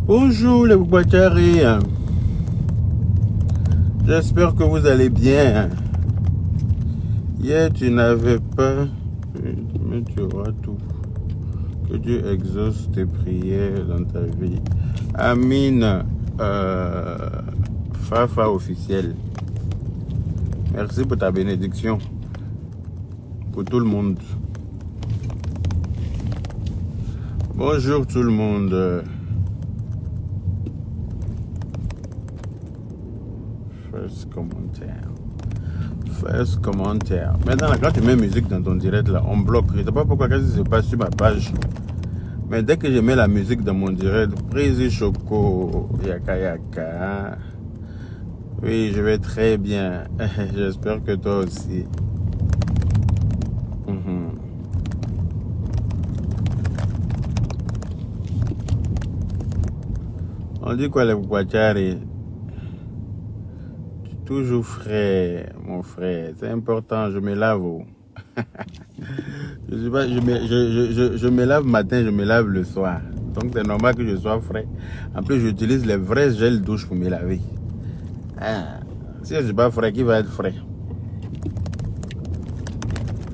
Bonjour les Boubacarés. J'espère que vous allez bien. Hier tu n'avais pas, mais tu auras tout. Que Dieu exauce tes prières dans ta vie. Amine, Fafa officiel. Merci pour ta bénédiction. Pour tout le monde. Bonjour tout le monde. First commentaire. Maintenant, quand tu mets musique dans ton direct, là, on bloque. Je ne sais pas pourquoi, qu'est-ce qui se passe sur ma page. Mais dès que je mets la musique dans mon direct, Prise Choco, Yaka Yaka. Oui, je vais très bien. J'espère que toi aussi. On dit quoi les Bouachari? Toujours frais, mon frère. C'est important, je me lave. Je me lave matin, je me lave le soir. Donc c'est normal que je sois frais. En plus, j'utilise les vrais gels douche pour me laver. Si je ne suis pas frais, qui va être frais?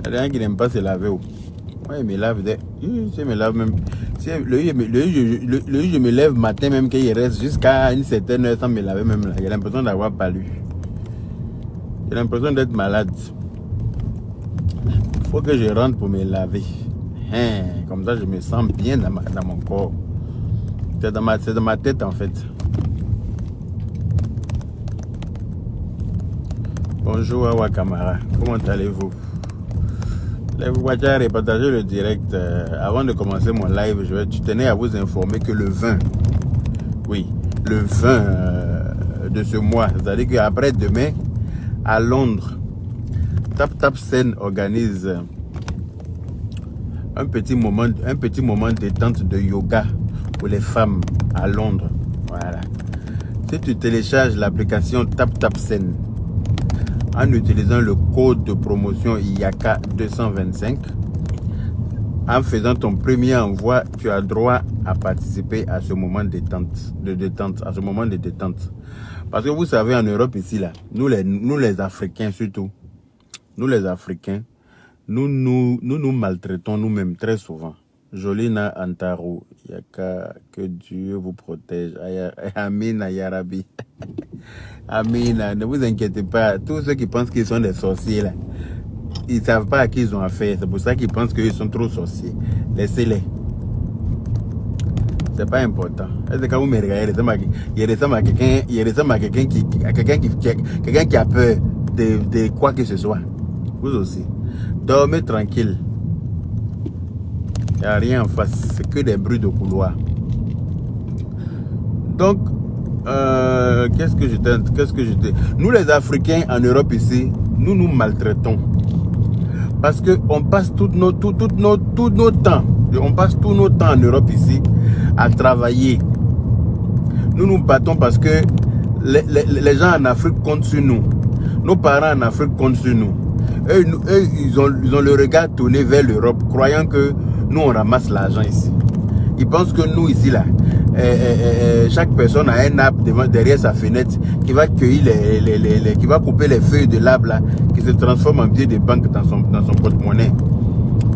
Il y a des gens qui n'aiment pas se laver. Moi, je me lave. Je me lave même. Je me lève matin, même qu'il reste jusqu'à une certaine heure sans me laver même là. J'ai l'impression d'avoir palu. J'ai l'impression d'être malade. Il faut que je rentre pour me laver. Comme ça, je me sens bien dans mon corps. C'est dans ma tête en fait. Bonjour Awa Kamara, comment allez-vous? Les Bouachari, partagez le direct. Avant de commencer mon live, je tenais à vous informer que le 20, oui, le 20 de ce mois, c'est-à-dire qu'après demain, à Londres, TapTapScène organise un petit moment de détente de yoga pour les femmes à Londres. Voilà. Si tu télécharges l'application TapTapScène en utilisant le code de promotion IAKA 225, en faisant ton premier envoi, tu as droit à participer à ce moment de détente. Parce que vous savez, en Europe ici, là, nous les Africains surtout, nous les Africains, nous maltraitons nous-mêmes très souvent. Jolina Antaro, Yaka, que Dieu vous protège. Amina Yarabi. Amina, ne vous inquiétez pas. Tous ceux qui pensent qu'ils sont des sorciers, là, ils ne savent pas à qui ils ont affaire. C'est pour ça qu'ils pensent qu'ils sont trop sorciers. Laissez-les. C'est pas important. Est-ce que quand vous me regardez, il ressemble à quelqu'un qui a peur de quoi que ce soit. Vous aussi. Dormez tranquille. Il n'y a rien en face. C'est que des bruits de couloir. Donc, qu'est-ce que j'étais? Nous les Africains en Europe ici, nous maltraitons. Parce qu'on passe tout nos temps. On passe tout notre temps en Europe ici à travailler. Nous nous battons parce que les gens en Afrique comptent sur nous. Nos parents en Afrique comptent sur nous. Eux, ils ont le regard tourné vers l'Europe, croyant que nous on ramasse l'argent ici. Ils pensent que nous ici là, chaque personne a un arbre derrière sa fenêtre qui va cueillir qui va couper les feuilles de l'arbre là, qui se transforme en billet de banque dans son porte-monnaie.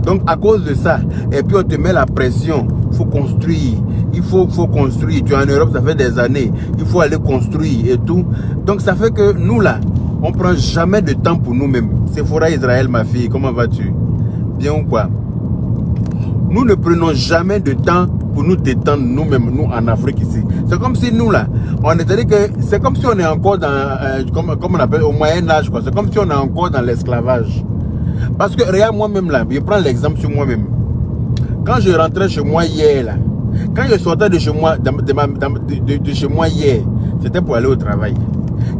Donc à cause de ça, et puis on te met la pression, il faut construire, il faut construire. Tu es en Europe, ça fait des années, il faut aller construire et tout. Donc ça fait que nous là, on ne prend jamais de temps pour nous-mêmes. Sephora Israël, ma fille, comment vas-tu? Bien ou quoi? Nous ne prenons jamais de temps pour nous détendre nous-mêmes, nous en Afrique ici. C'est comme si nous là, c'est comme si on est encore dans, comme on appelle au Moyen-Âge, quoi. C'est comme si on est encore dans l'esclavage. Parce que regarde moi-même là, je prends l'exemple sur moi-même. Quand je rentrais chez moi hier là, quand je sortais de chez moi, de chez moi hier, c'était pour aller au travail.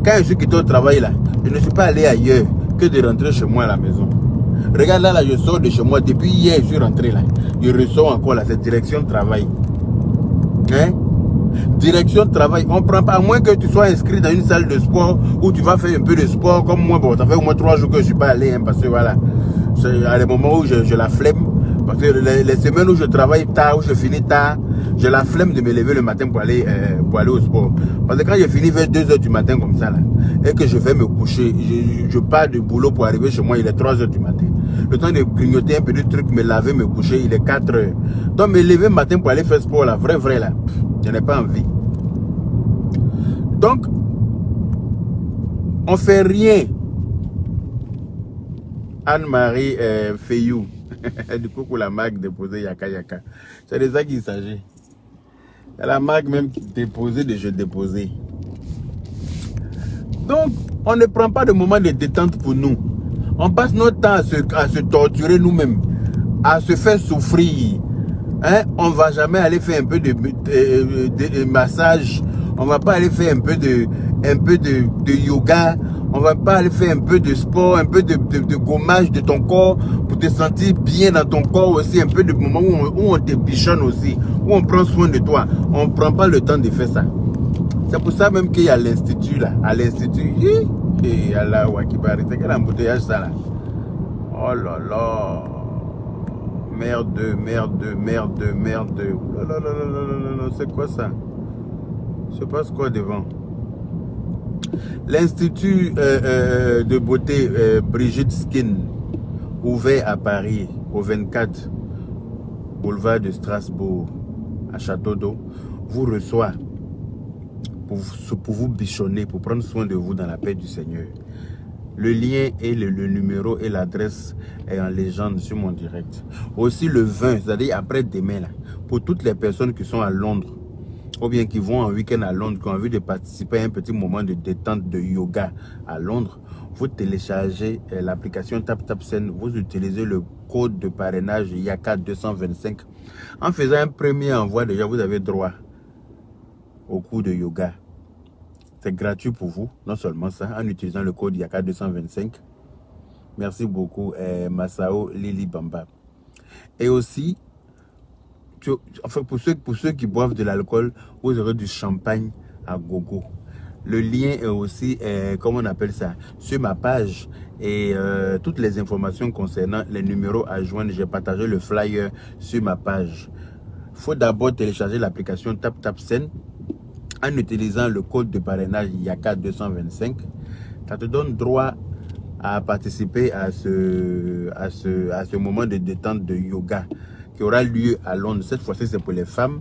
Quand je suis quitté au travail là, je ne suis pas allé ailleurs que de rentrer chez moi à la maison. Regarde là, je sors de chez moi. Depuis hier, je suis rentré là. Je ressors encore là, c'est direction travail. Hein? Direction travail. On prend pas, à moins que tu sois inscrit dans une salle de sport où tu vas faire un peu de sport comme moi. Bon, ça fait au moins 3 jours que je ne suis pas allé, hein, parce que voilà, à des moments où j'ai la flemme. Parce que les semaines où je travaille tard, où je finis tard, j'ai la flemme de me lever le matin pour aller au sport. Parce que quand je finis vers 2 h du matin comme ça, là, et que je vais me coucher, je pars du boulot pour arriver chez moi, il est 3 h du matin. Le temps de grignoter un petit truc, me laver, me coucher, il est 4 h. Donc me lever le matin pour aller faire sport, là, vrai, là, je n'ai pas envie. Donc, on fait rien. Anne-Marie Feyou. Du coup, pour la marque déposée Yaka Yaka. C'est de ça qu'il s'agit. C'est la marque même qui déposait de jeux déposés. Donc, on ne prend pas de moment de détente pour nous. On passe notre temps à se torturer nous-mêmes, à se faire souffrir. Hein? On ne va jamais aller faire un peu de massage. On ne va pas aller faire un peu de yoga. On ne va pas aller faire un peu de sport, un peu de gommage de ton corps pour te sentir bien dans ton corps aussi. Un peu de moments où on te bichonne aussi, où on prend soin de toi. On ne prend pas le temps de faire ça. C'est pour ça même qu'il y a l'institut là. À l'institut, et Allah Wakibari, c'est quel embouteillage ça là? Oh là là. Merde. Oh là là, c'est quoi ça? Je passe quoi devant? L'Institut de beauté Brigitte Skin, ouvert à Paris, au 24 boulevard de Strasbourg, à Château d'Eau, vous reçoit pour vous bichonner, pour prendre soin de vous dans la paix du Seigneur. Le lien et le numéro et l'adresse est en légende sur mon direct. Aussi le 20, c'est-à-dire après-demain, là, pour toutes les personnes qui sont à Londres, ou bien qui vont en week-end à Londres, qui ont envie de participer à un petit moment de détente de yoga à Londres, vous téléchargez l'application TapTapSend, vous utilisez le code de parrainage YAKA 225. En faisant un premier envoi, déjà vous avez droit au cours de yoga. C'est gratuit pour vous, non seulement ça, en utilisant le code YAKA 225. Merci beaucoup, Masao Lili Bamba. Et aussi, enfin, pour ceux qui boivent de l'alcool, vous aurez du champagne à gogo. Le lien est aussi, comment on appelle ça, sur ma page. Et toutes les informations concernant les numéros à joindre, j'ai partagé le flyer sur ma page. Il faut d'abord télécharger l'application TapTapSend en utilisant le code de parrainage YAKA 225. Ça te donne droit à participer à ce moment de détente de yoga qui aura lieu à Londres. Cette fois-ci, c'est pour les femmes.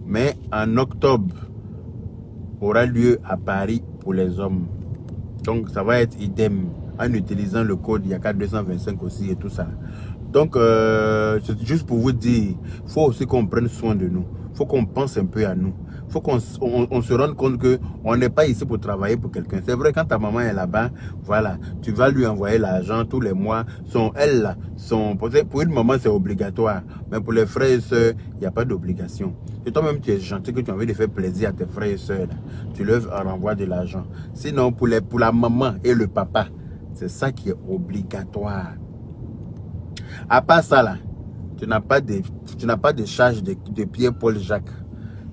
Mais en octobre, aura lieu à Paris pour les hommes. Donc, ça va être idem en utilisant le code YAKA 225 aussi et tout ça. Donc, c'est juste pour vous dire, il faut aussi qu'on prenne soin de nous. Il faut qu'on pense un peu à nous. Il faut qu'on se rende compte qu'on n'est pas ici pour travailler pour quelqu'un. C'est vrai, quand ta maman est là-bas, voilà, tu vas lui envoyer l'argent tous les mois. Pour une maman, c'est obligatoire. Mais pour les frères et sœurs, il n'y a pas d'obligation. Et toi-même, tu es gentil, que tu as envie de faire plaisir à tes frères et sœurs. Là. Tu leur renvoies de l'argent. Sinon, pour la maman et le papa, c'est ça qui est obligatoire. À part ça, là, tu n'as pas de charge de Pierre-Paul Jacques.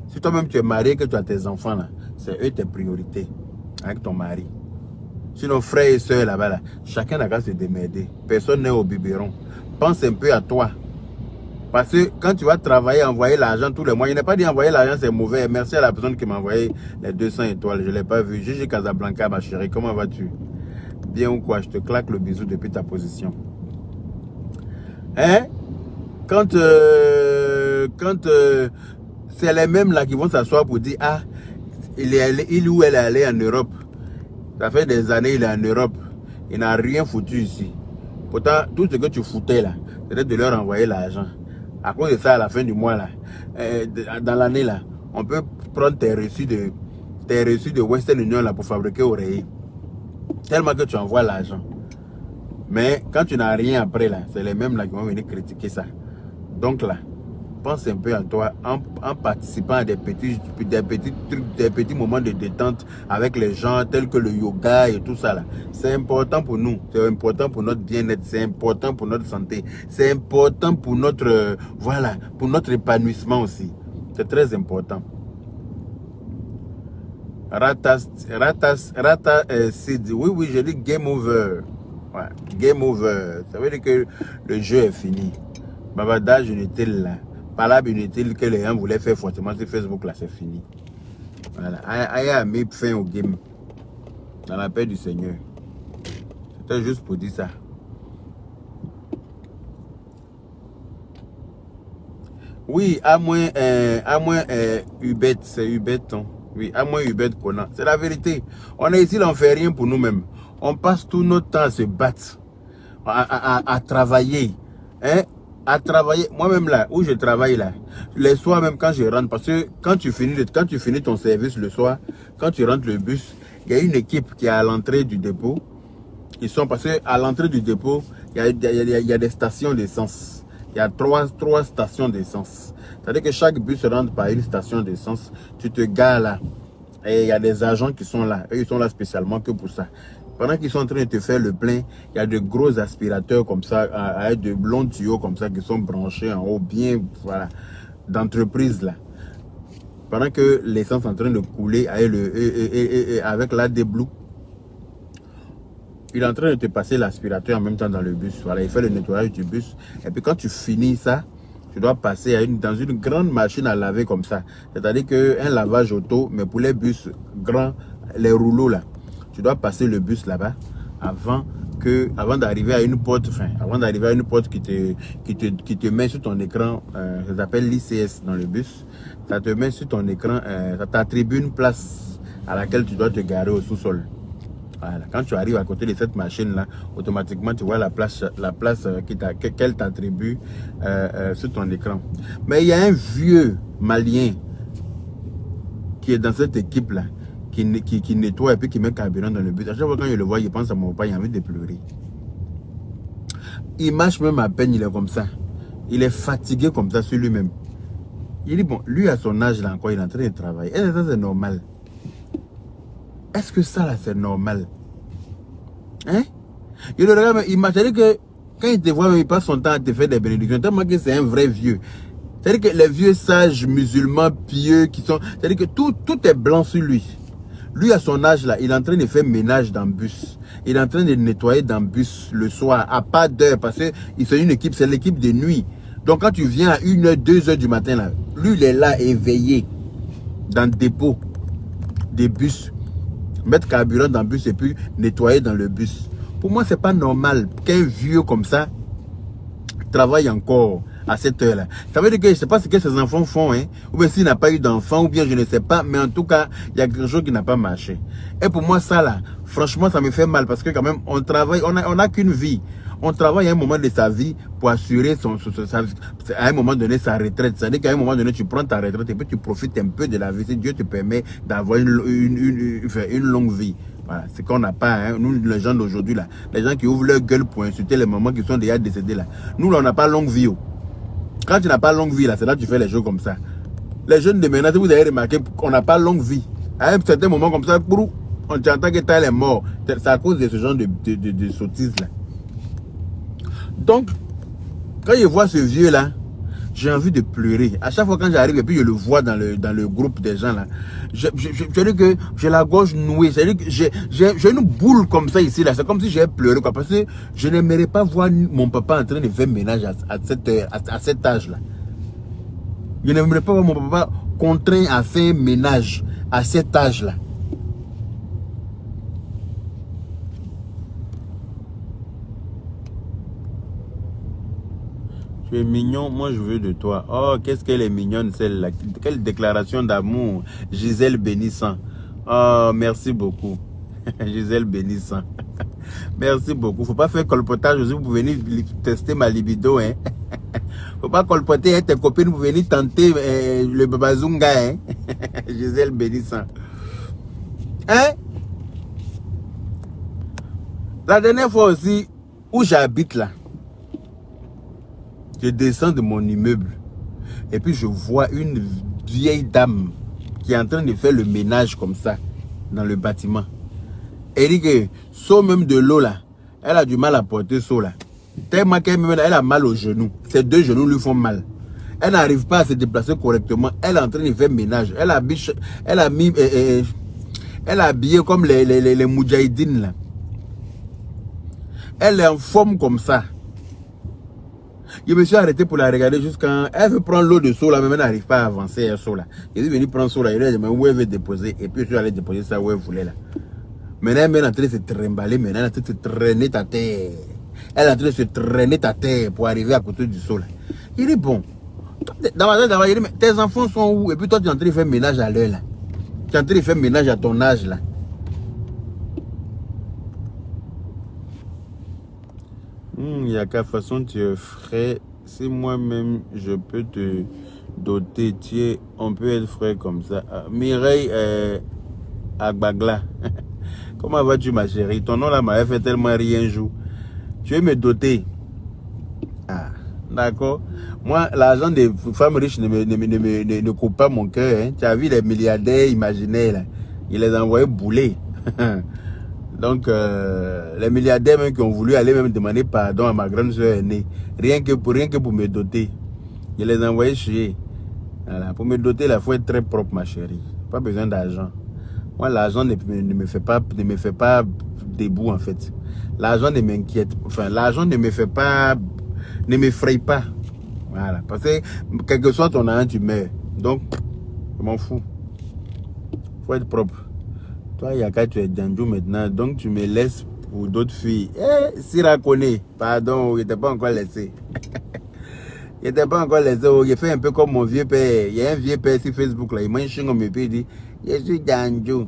Si toi-même tu es marié, que tu as tes enfants, là, c'est eux tes priorités avec ton mari. Sinon, frères et sœurs là-bas, là, chacun n'a qu'à se démerder. Personne n'est au biberon. Pense un peu à toi. Parce que quand tu vas travailler, envoyer l'argent tous les mois, il n'est pas dit envoyer l'argent, c'est mauvais. Merci à la personne qui m'a envoyé les 200 étoiles. Je ne l'ai pas vu. Gigi Casablanca, ma chérie, comment vas-tu? Bien ou quoi? Je te claque le bisou depuis ta position. Hein? Quand c'est les mêmes là qui vont s'asseoir pour dire, ah, il ou elle est allé en Europe. Ça fait des années il est en Europe. Il n'a rien foutu ici. Pourtant, tout ce que tu foutais là, c'était de leur envoyer l'argent. À cause de ça, à la fin du mois là, dans l'année là, on peut prendre tes reçus de Western Union là pour fabriquer oreiller. Tellement que tu envoies l'argent. Mais quand tu n'as rien après là, c'est les mêmes là qui vont venir critiquer ça. Donc là, pense un peu à toi en participant à des petits trucs, des petits moments de détente avec les gens tels que le yoga et tout ça là. C'est important pour nous, c'est important pour notre bien-être, c'est important pour notre santé, c'est important pour notre voilà, pour notre épanouissement aussi. C'est très important. Sid, oui, je dis game over. Ouais, game over. Ça veut dire que le jeu est fini. Babadage inutile là. Palabre inutile que les gens voulaient faire fortement sur Facebook là, c'est fini. Voilà. Aïe a mis fin au game. Dans la paix du Seigneur. C'était juste pour dire ça. Oui, à moins Ubet, c'est Ubet, non? Oui, à moins Ubet qu'on a. C'est la vérité. On est ici, on ne fait rien pour nous-mêmes. On passe tout notre temps à se battre, à travailler. Hein? À travailler. Moi-même là, où je travaille là, les soirs même quand je rentre, parce que quand tu finis ton service le soir, quand tu rentres le bus, il y a une équipe qui est à l'entrée du dépôt. Ils sont passés à l'entrée du dépôt, il y a des stations d'essence. Il y a trois stations d'essence. C'est-à-dire que chaque bus rentre par une station d'essence. Tu te gares là. Et il y a des agents qui sont là. Eux, ils sont là spécialement que pour ça. Pendant qu'ils sont en train de te faire le plein, il y a de gros aspirateurs comme ça, avec de longs tuyaux comme ça qui sont branchés en haut, bien, voilà, d'entreprise là. Pendant que l'essence est en train de couler avec l'AdBlue, il est en train de te passer l'aspirateur en même temps dans le bus. Voilà, il fait le nettoyage du bus. Et puis quand tu finis ça, tu dois passer dans une grande machine à laver comme ça. C'est-à-dire qu'un lavage auto, mais pour les bus grands, les rouleaux là, tu dois passer le bus là-bas avant d'arriver à une porte, qui te met sur ton écran, ça s'appelle l'ICS dans le bus. Ça te met sur ton écran, ça t'attribue une place à laquelle tu dois te garer au sous-sol. Voilà. Quand tu arrives à côté de cette machine-là, automatiquement, tu vois la place qu'elle t'attribue sur ton écran. Mais il y a un vieux malien qui est dans cette équipe-là, qui nettoie et puis qui met carburant dans le bus. À chaque fois quand je le vois, il pense à mon papa, il a envie de pleurer. Il marche même à peine, il est comme ça. Il est fatigué comme ça sur lui-même. Il dit, bon, lui à son âge là encore, il est en train de travailler. Est-ce que ça c'est normal? Est-ce que ça là c'est normal? Hein? Il le regarde, il m'a dit que quand il te voit, il passe son temps à te faire des bénédictions, tellement que c'est un vrai vieux. C'est-à-dire que les vieux sages musulmans pieux qui sont... C'est-à-dire que tout est blanc sur lui. Lui à son âge là, il est en train de faire ménage dans le bus. Il est en train de nettoyer dans le bus le soir, à pas d'heure, parce que c'est une équipe, c'est l'équipe de nuit. Donc quand tu viens à 1h, 2h du matin là, lui il est là éveillé dans le dépôt des bus. Mettre carburant dans le bus et puis nettoyer dans le bus. Pour moi, c'est pas normal qu'un vieux comme ça travaille encore à cette heure-là. Ça veut dire que je ne sais pas ce que ses enfants font, hein, ou bien s'il n'a pas eu d'enfant, ou bien je ne sais pas, mais en tout cas, il y a quelque chose qui n'a pas marché. Et pour moi, ça là, franchement, ça me fait mal parce que quand même, on travaille, on n'a qu'une vie. On travaille à un moment de sa vie pour assurer à un moment donné sa retraite. C'est-à-dire qu'à un moment donné, tu prends ta retraite et puis tu profites un peu de la vie. Si Dieu te permet d'avoir une longue vie. Voilà, c'est qu'on n'a pas, hein. Nous, les gens d'aujourd'hui, là, les gens qui ouvrent leur gueule pour insulter les mamans qui sont déjà décédés, là. Nous, là, on n'a pas longue vie. Oh. Quand tu n'as pas longue vie, là, c'est là que tu fais les choses comme ça. Les jeunes de maintenant, si vous avez remarqué qu'on n'a pas longue vie. À un certain moment comme ça, on t'entend que tu es mort. C'est à cause de ce genre de sottises, là. Donc, quand je vois ce vieux-là, j'ai envie de pleurer. À chaque fois quand j'arrive et puis je le vois dans le groupe des gens là, je dis que j'ai la gorge nouée. C'est-à-dire que j'ai une boule comme ça ici là. C'est comme si j'avais pleuré quoi. Parce que je n'aimerais pas voir mon papa en train de faire ménage à cet âge là. Je n'aimerais pas voir mon papa contraint à faire ménage à cet âge là. Tu es mignon, moi je veux de toi. Oh, qu'est-ce qu'elle est mignonne celle-là. Quelle déclaration d'amour. Gisèle Bénissant. Oh, merci beaucoup. Gisèle Bénissant. Merci beaucoup. Faut pas faire colpotage aussi, vous venir tester ma libido. Hein. Faut pas colpoter hein, tes copines, vous venir tenter le babazunga. Hein. Gisèle Bénissant. Hein? La dernière fois aussi, où j'habite là, je descends de mon immeuble et puis je vois une vieille dame qui est en train de faire le ménage comme ça dans le bâtiment. Elle dit que saut même de l'eau là, elle a du mal à porter saut là. Tellement qu'elle a mal aux genoux. Ses deux genoux lui font mal. Elle n'arrive pas à se déplacer correctement. Elle est en train de faire ménage. Elle a habillé comme les moudjahidines là. Elle est en forme comme ça. Je me suis arrêté pour la regarder jusqu'à... Elle veut prendre l'eau de Sola, mais elle n'arrive pas à avancer à Sola. Je suis venu prendre Sola, elle a dit, où elle veut déposer. Et puis je suis allé déposer ça où elle voulait là. Maintenant, elle est en train de se trimballer, maintenant elle est en train de se traîner ta terre. Elle est en train de se traîner ta terre pour arriver à côté du Sola. Il dit, bon, dans ma tête, il dit, mais tes enfants sont où? Et puis toi, tu es en train de faire ménage à l'heure là. Tu es en train de faire ménage à ton âge là. Il n'y a qu'à façon tu ferais. Si moi-même je peux te doter, on peut être frais comme ça. Mireille Agbagla. Comment vas-tu ma chérie? Ton nom là m'a fait tellement rien jour. Tu veux me doter? Ah, d'accord. Moi, l'argent des femmes riches ne coupe pas mon cœur. Hein. Tu as vu les milliardaires imaginaires là? Il les a envoyés bouler. Donc, les milliardaires même qui ont voulu aller même demander pardon à ma grande soeur aînée, rien que pour me doter. Je les ai envoyés chier. Voilà. Pour me doter, il faut être très propre, ma chérie. Pas besoin d'argent. Moi, l'argent ne me fait pas debout, en fait. L'argent ne m'inquiète. Enfin, l'argent ne me fait pas, ne m'effraie pas. Voilà. Parce que, quel que soit ton argent, tu meurs. Donc, je m'en fous. Faut être propre. Toi, Yaka, tu es Djanjo maintenant, donc tu me laisses pour d'autres filles. Eh, Sira connaît, pardon, il n'était pas encore laissé. Il n'était pas encore laissé, il fait un peu comme mon vieux père. Il y a un vieux père sur Facebook, là, il mange un me il dit, je suis Djanjo.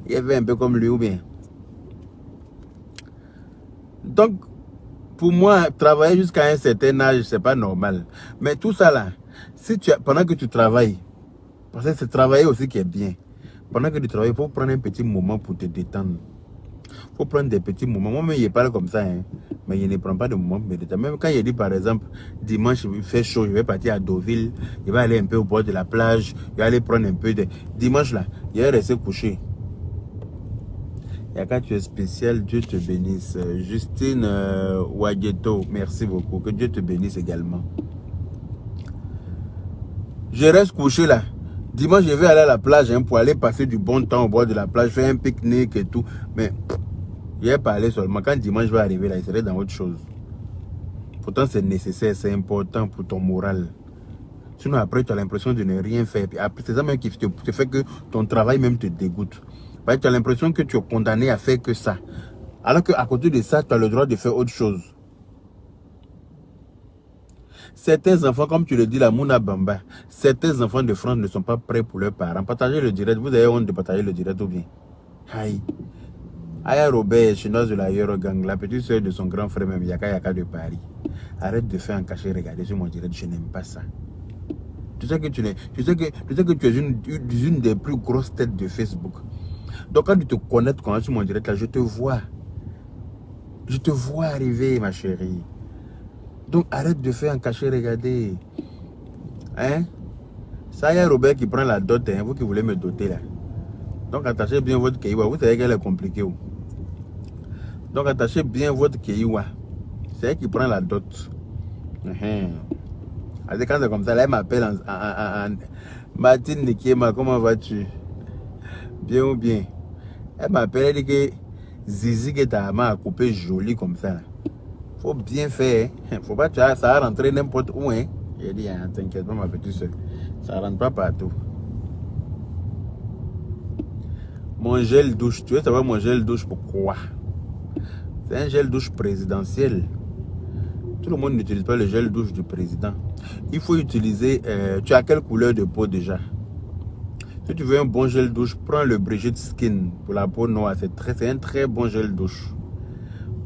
Il fait un peu comme lui ou bien. Donc, pour moi, travailler jusqu'à un certain âge, c'est pas normal. Mais tout ça là, si pendant que tu travailles, parce que c'est travailler aussi qui est bien. Pendant que tu travailles, il faut prendre un petit moment pour te détendre. Il faut prendre des petits moments. Moi-même, je parle comme ça, hein, mais je ne prends pas de moments pour me détendre. Même quand je dis, par exemple, dimanche, il fait chaud, je vais partir à Deauville, je vais aller un peu au bord de la plage, je vais aller prendre un peu de... Dimanche, là, je vais rester couché. Et quand tu es spécial, Dieu te bénisse. Justine Wageto, merci beaucoup. Que Dieu te bénisse également. Je reste couché là. Dimanche, je vais aller à la plage hein, pour aller passer du bon temps au bord de la plage, faire un pique-nique et tout. Mais je vais parler seulement. Quand dimanche va arriver là, il serait dans autre chose. Pourtant, c'est nécessaire, c'est important pour ton moral. Sinon, après, tu as l'impression de ne rien faire. C'est ça même qui te fait que ton travail même te dégoûte. Tu as l'impression que tu es condamné à faire que ça. Alors qu'à côté de ça, tu as le droit de faire autre chose. Certains enfants, comme tu le dis, la Mouna Bamba, certains enfants de France ne sont pas prêts pour leurs parents. Partagez le direct. Vous avez honte de partager le direct ou bien? Aïe. Aya Robert, chinoise de la Eurogang, la petite soeur de son grand frère même, Yaka Yaka de Paris. Arrête de faire un cachet, regarder sur mon direct, je n'aime pas ça. Tu sais que tu es une des plus grosses têtes de Facebook. Donc quand tu te connais sur mon direct là, je te vois. Je te vois arriver, ma chérie. Donc arrête de faire un cachet, regardez. Hein? Ça y est Robert qui prend la dot, hein, vous qui voulez me doter là. Donc attachez bien votre Keiwa. Vous savez qu'elle est compliquée. Donc attachez bien votre Keiwa. C'est elle qui prend la dot. Quand c'est comme ça, là, elle m'appelle en Martine Nikiema, comment vas-tu? Bien ou bien? Elle m'appelle, elle dit que Zizi que ta main a coupé joli comme ça. Faut bien faire. Hein? Faut pas que ça va rentrer n'importe où. Hein? J'ai dit, hein, t'inquiète pas ma petite soeur. Ça rentre pas partout. Mon gel douche. Tu veux savoir mon gel douche pourquoi? C'est un gel douche présidentiel. Tout le monde n'utilise pas le gel douche du président. Il faut utiliser... tu as quelle couleur de peau déjà? Si tu veux un bon gel douche, prends le Brigitte Skin pour la peau noire. C'est un très bon gel douche.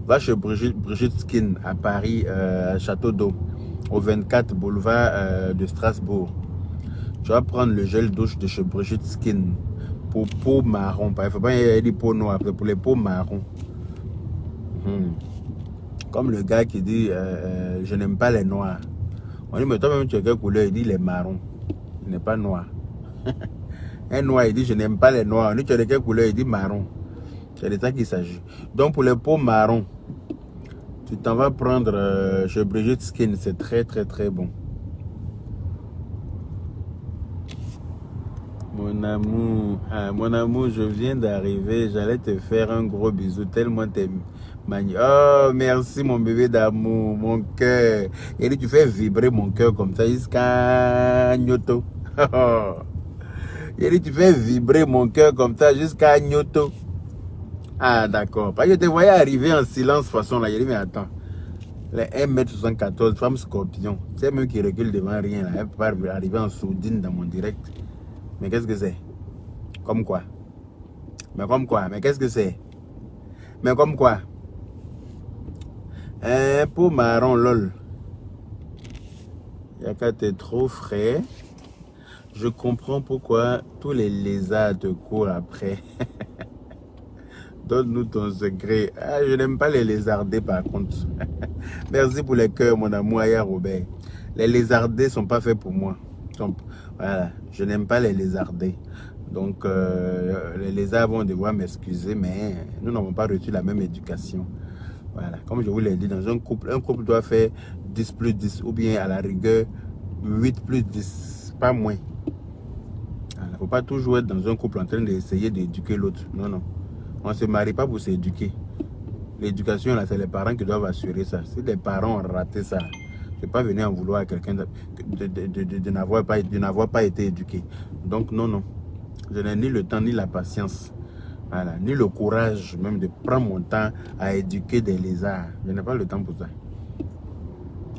Va chez Brigitte Skin à Paris, à Château d'Eau, au 24 boulevard de Strasbourg. Tu vas prendre le gel douche de chez Brigitte Skin pour peau marron. Il ne faut pas dire peau noire, c'est pour les peaux marron. Comme le gars qui dit je n'aime pas les noirs. On dit mais toi-même tu as quelle couleur? Il dit les marrons. Il n'est pas noir. Un noir il dit je n'aime pas les noirs. On dit tu as de quelle couleur? Il dit marron. C'est de ça qu'il s'agit. Donc pour les peaux marron, tu t'en vas prendre chez Brigitte Skin. C'est très très très bon. Mon amour, je viens d'arriver. J'allais te faire un gros bisou tellement t'es Oh, merci mon bébé d'amour, mon cœur. Il dit, tu fais vibrer mon cœur comme ça jusqu'à Nyoto. Il dit, tu fais vibrer mon cœur comme ça jusqu'à Nyoto. Ah, d'accord. Parce que je te voyais arriver en silence façon là. Il dit, mais attends. Les 1m74, femme scorpion. C'est même qui recule devant rien là. Elle peut pas arriver en sourdine dans mon direct. Mais qu'est-ce que c'est? Comme quoi? Mais comme quoi? Mais qu'est-ce que c'est? Mais comme quoi? Un pot marron, lol. Yaka, t'es trop frais. Je comprends pourquoi tous les lézards te courent après. Donne-nous ton secret. Ah, je n'aime pas les lézardés par contre. Merci pour les cœurs, mon amour, Aya Robert. Les lézardés ne sont pas faits pour moi. Donc, voilà, je n'aime pas les lézardés. Donc, les lézards vont devoir m'excuser, mais nous n'avons pas reçu la même éducation. Voilà, comme je vous l'ai dit, dans un couple doit faire 10 plus 10, ou bien à la rigueur, 8 plus 10, pas moins. Il ne faut pas toujours être dans un couple en train d'essayer d'éduquer l'autre. Non, non. On ne se marie pas pour s'éduquer. L'éducation, là, c'est les parents qui doivent assurer ça. Si les parents ont raté ça, je ne vais pas venir en vouloir à quelqu'un de n'avoir pas été éduqué. Donc, non, non. Je n'ai ni le temps, ni la patience. Voilà. Ni le courage même de prendre mon temps à éduquer des lézards. Je n'ai pas le temps pour ça.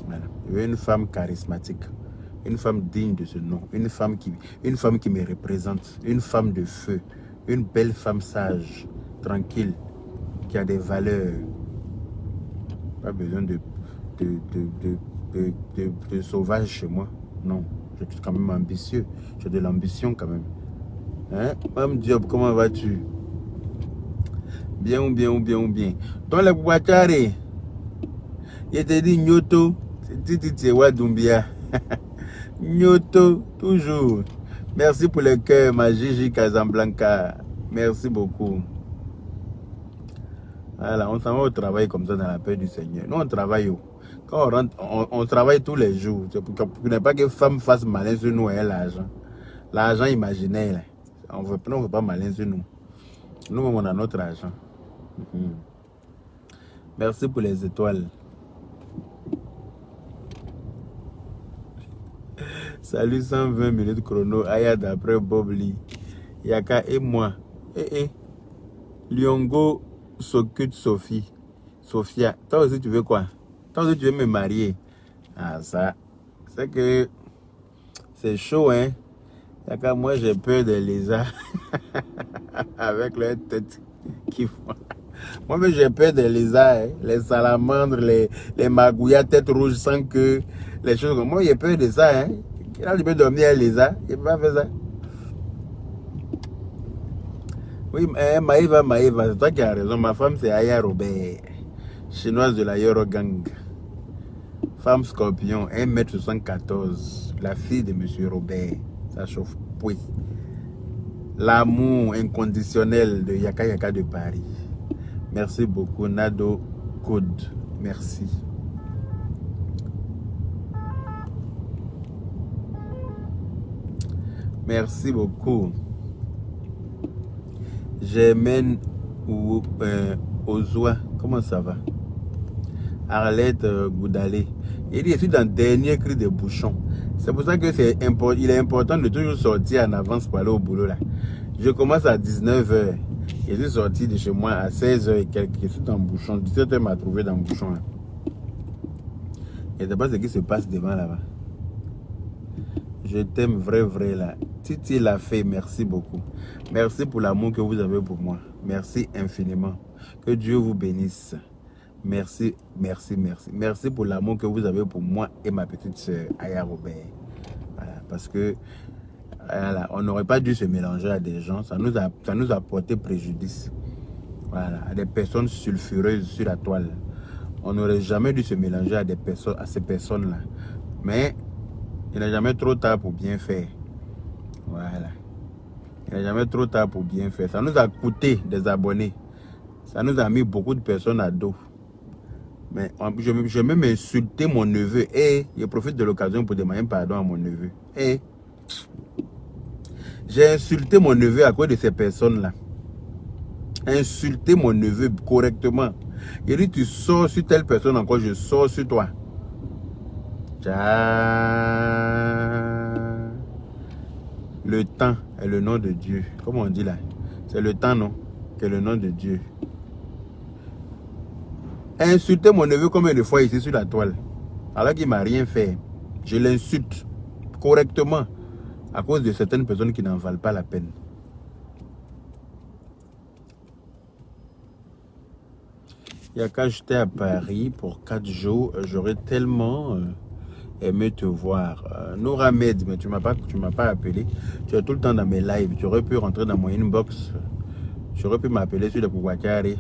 Voilà. Je veux une femme charismatique. Une femme digne de ce nom. Une femme qui me représente. Une femme de feu. Une belle femme sage, tranquille, qui a des valeurs. Pas besoin de sauvage chez moi. Non, je suis quand même ambitieux. J'ai de l'ambition quand même. Hein? Mme Diop, comment vas-tu? Bien ou bien ou bien ou bien. Dans le Bouachare, il te dit Nyoto, c'est Wadumbia. Nyoto, toujours. Merci pour le cœur, ma Gigi Casablanca. Merci beaucoup. Voilà, on s'en va au travail comme ça dans la paix du Seigneur. Nous, on travaille. Quand on rentre, on travaille tous les jours. C'est pour ne pas que femme fasse malin sur nous et l'argent. L'argent imaginaire, là. On ne veut pas malin sur nous. Nous, on a notre argent. Merci pour les étoiles. Salut 120 minutes chrono. Aya d'après Bob Lee. Yaka et moi. Lyongo s'occupe Sophie. Sophia. Toi aussi tu veux quoi? Toi aussi tu veux me marier? Ah ça. C'est que c'est chaud hein. Yaka moi j'ai peur des lézards. Avec leur tête qui font. Moi mais j'ai peur des lézards. Hein. Les salamandres, les magouilles à tête rouge sans queue. Les choses comme moi j'ai peur de ça hein. Là, tu peux dormir à lézard, il ne peut pas faire ça. Oui, Maïva, c'est toi qui as raison. Ma femme, c'est Aya Robert, chinoise de la Yoro Gang. Femme scorpion, 1m74, la fille de M. Robert. Ça chauffe. Oui. L'amour inconditionnel de Yaka Yaka de Paris. Merci beaucoup, Nado Code. Merci. Merci beaucoup. Germaine Ozoa, comment ça va? Arlette Goudalé. Il dit, je suis dans le dernier cri de bouchon. C'est pour ça que il est important de toujours sortir en avance pour aller au boulot là. Je commence à 19h. Je suis sorti de chez moi à 16h et quelques. Je suis dans le bouchon. 17h m'a trouvé dans le bouchon là. Et d'abord ce qui se passe devant là-bas. Je t'aime vrai là. Titi l'a fait, merci beaucoup. Merci pour l'amour que vous avez pour moi. Merci infiniment. Que Dieu vous bénisse. Merci, merci, merci. Merci pour l'amour que vous avez pour moi et ma petite soeur, Aya Robert. Voilà, parce que voilà, on n'aurait pas dû se mélanger à des gens. Ça nous a porté préjudice. Voilà, à des personnes sulfureuses sur la toile. On n'aurait jamais dû se mélanger à ces personnes-là. Mais il n'est jamais trop tard pour bien faire. Voilà. Il n'est jamais trop tard pour bien faire. Ça nous a coûté des abonnés. Ça nous a mis beaucoup de personnes à dos. Mais je vais même insulter mon neveu. Et je profite de l'occasion pour demander pardon à mon neveu. Et j'ai insulté mon neveu à cause de ces personnes-là. Insulter mon neveu correctement. Il dit, tu sors sur telle personne encore, je sors sur toi. Le temps est le nom de Dieu. Comment on dit là? C'est le temps, non? Qui est le nom de Dieu. Insulter mon neveu combien de fois ici sur la toile? Alors qu'il ne m'a rien fait. Je l'insulte correctement à cause de certaines personnes qui n'en valent pas la peine. Il y a quand j'étais à Paris pour 4 jours, j'aurais tellement aimé te voir. Noura Med, mais tu m'as pas appelé. Tu es tout le temps dans mes lives. Tu aurais pu rentrer dans mon inbox. Tu aurais pu m'appeler sur le Pouakari.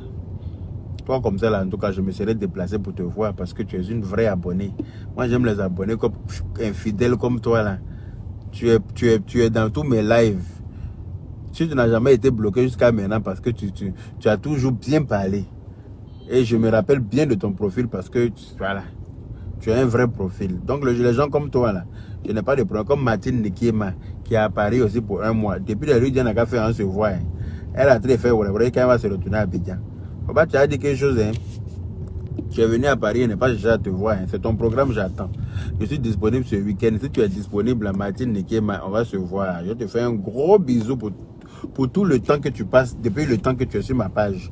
Toi comme ça, là, en tout cas, je me serais déplacé pour te voir parce que tu es une vraie abonnée. Moi, j'aime les abonnés comme infidèles comme toi, là. Tu es dans tous mes lives. Tu n'as jamais été bloqué jusqu'à maintenant parce que tu as toujours bien parlé. Et je me rappelle bien de ton profil parce que, voilà, tu as un vrai profil. Donc, les gens comme toi, là, je n'ai pas de problème. Comme Martine Nikiema, qui a à Paris aussi pour 1 mois. Depuis la rue, Diana a fait un se voir. Elle a très fait, voilà, quand elle va se retourner à Abidjan. Papa, tu as dit quelque chose, hein. Tu es venu à Paris, je n'ai pas cherché à te voir. Hein. C'est ton programme, j'attends. Je suis disponible ce week-end. Si tu es disponible à Martine Nikiema, on va se voir. Je te fais un gros bisou pour tout le temps que tu passes, depuis le temps que tu es sur ma page.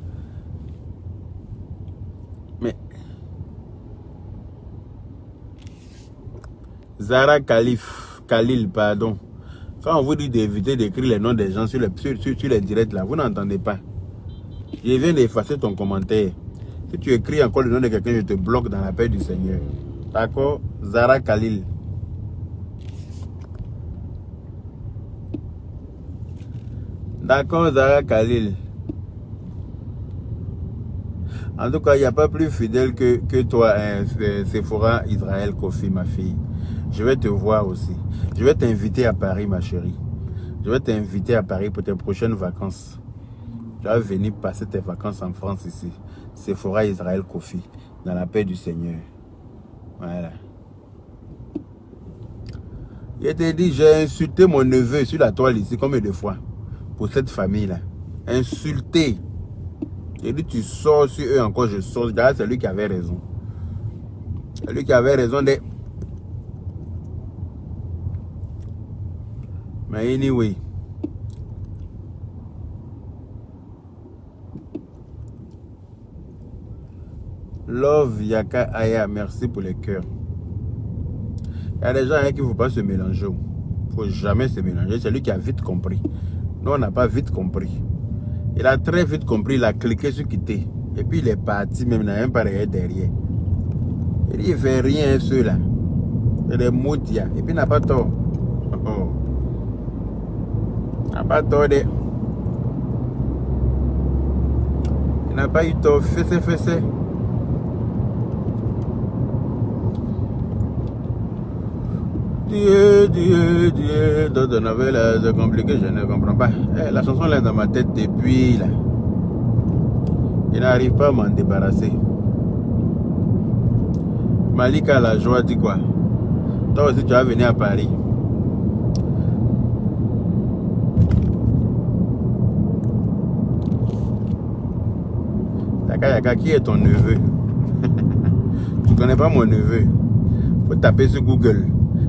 Mais Zara Khalil, pardon. Quand on vous dit d'éviter d'écrire les noms des gens sur les directs là, vous n'entendez pas. Je viens d'effacer ton commentaire. Si tu écris encore le nom de quelqu'un, je te bloque dans la paix du Seigneur. D'accord? Zara Khalil. D'accord, Zara Khalil. En tout cas, il n'y a pas plus fidèle que toi, hein, Sephora Israël Kofi, ma fille. Je vais te voir aussi. Je vais t'inviter à Paris, ma chérie. Je vais t'inviter à Paris pour tes prochaines vacances. Tu vas venir passer tes vacances en France ici. Sephora Israël Kofi, dans la paix du Seigneur. Voilà. Je t'ai dit, j'ai insulté mon neveu sur la toile ici, combien de fois? Pour cette famille-là. Insulté. J'ai dit, tu sors sur eux encore, je sors. C'est lui qui avait raison. C'est lui qui avait raison de... Mais anyway. Love Yaka Aya, merci pour les cœurs. Il y a des gens qui ne faut pas se mélanger. Il ne faut jamais se mélanger. C'est lui qui a vite compris. Nous, on n'a pas vite compris. Il a très vite compris, il a cliqué sur quitter. Et puis il est parti, même il n'a même pas regardé derrière. Il dit, il ne fait rien, ceux-là. C'est des moutia. Et puis il n'a pas tort. Oh. Il n'a pas tort de... Il n'a pas eu tort. Fessé. Dieu, dans de nouvelles, c'est compliqué, je ne comprends pas. La chanson là est dans ma tête depuis là. Il n'arrive pas à m'en débarrasser. Malika la joie dit quoi? Toi aussi tu vas venir à Paris. Yaka, qui est ton neveu? Tu connais pas mon neveu? Faut taper sur Google.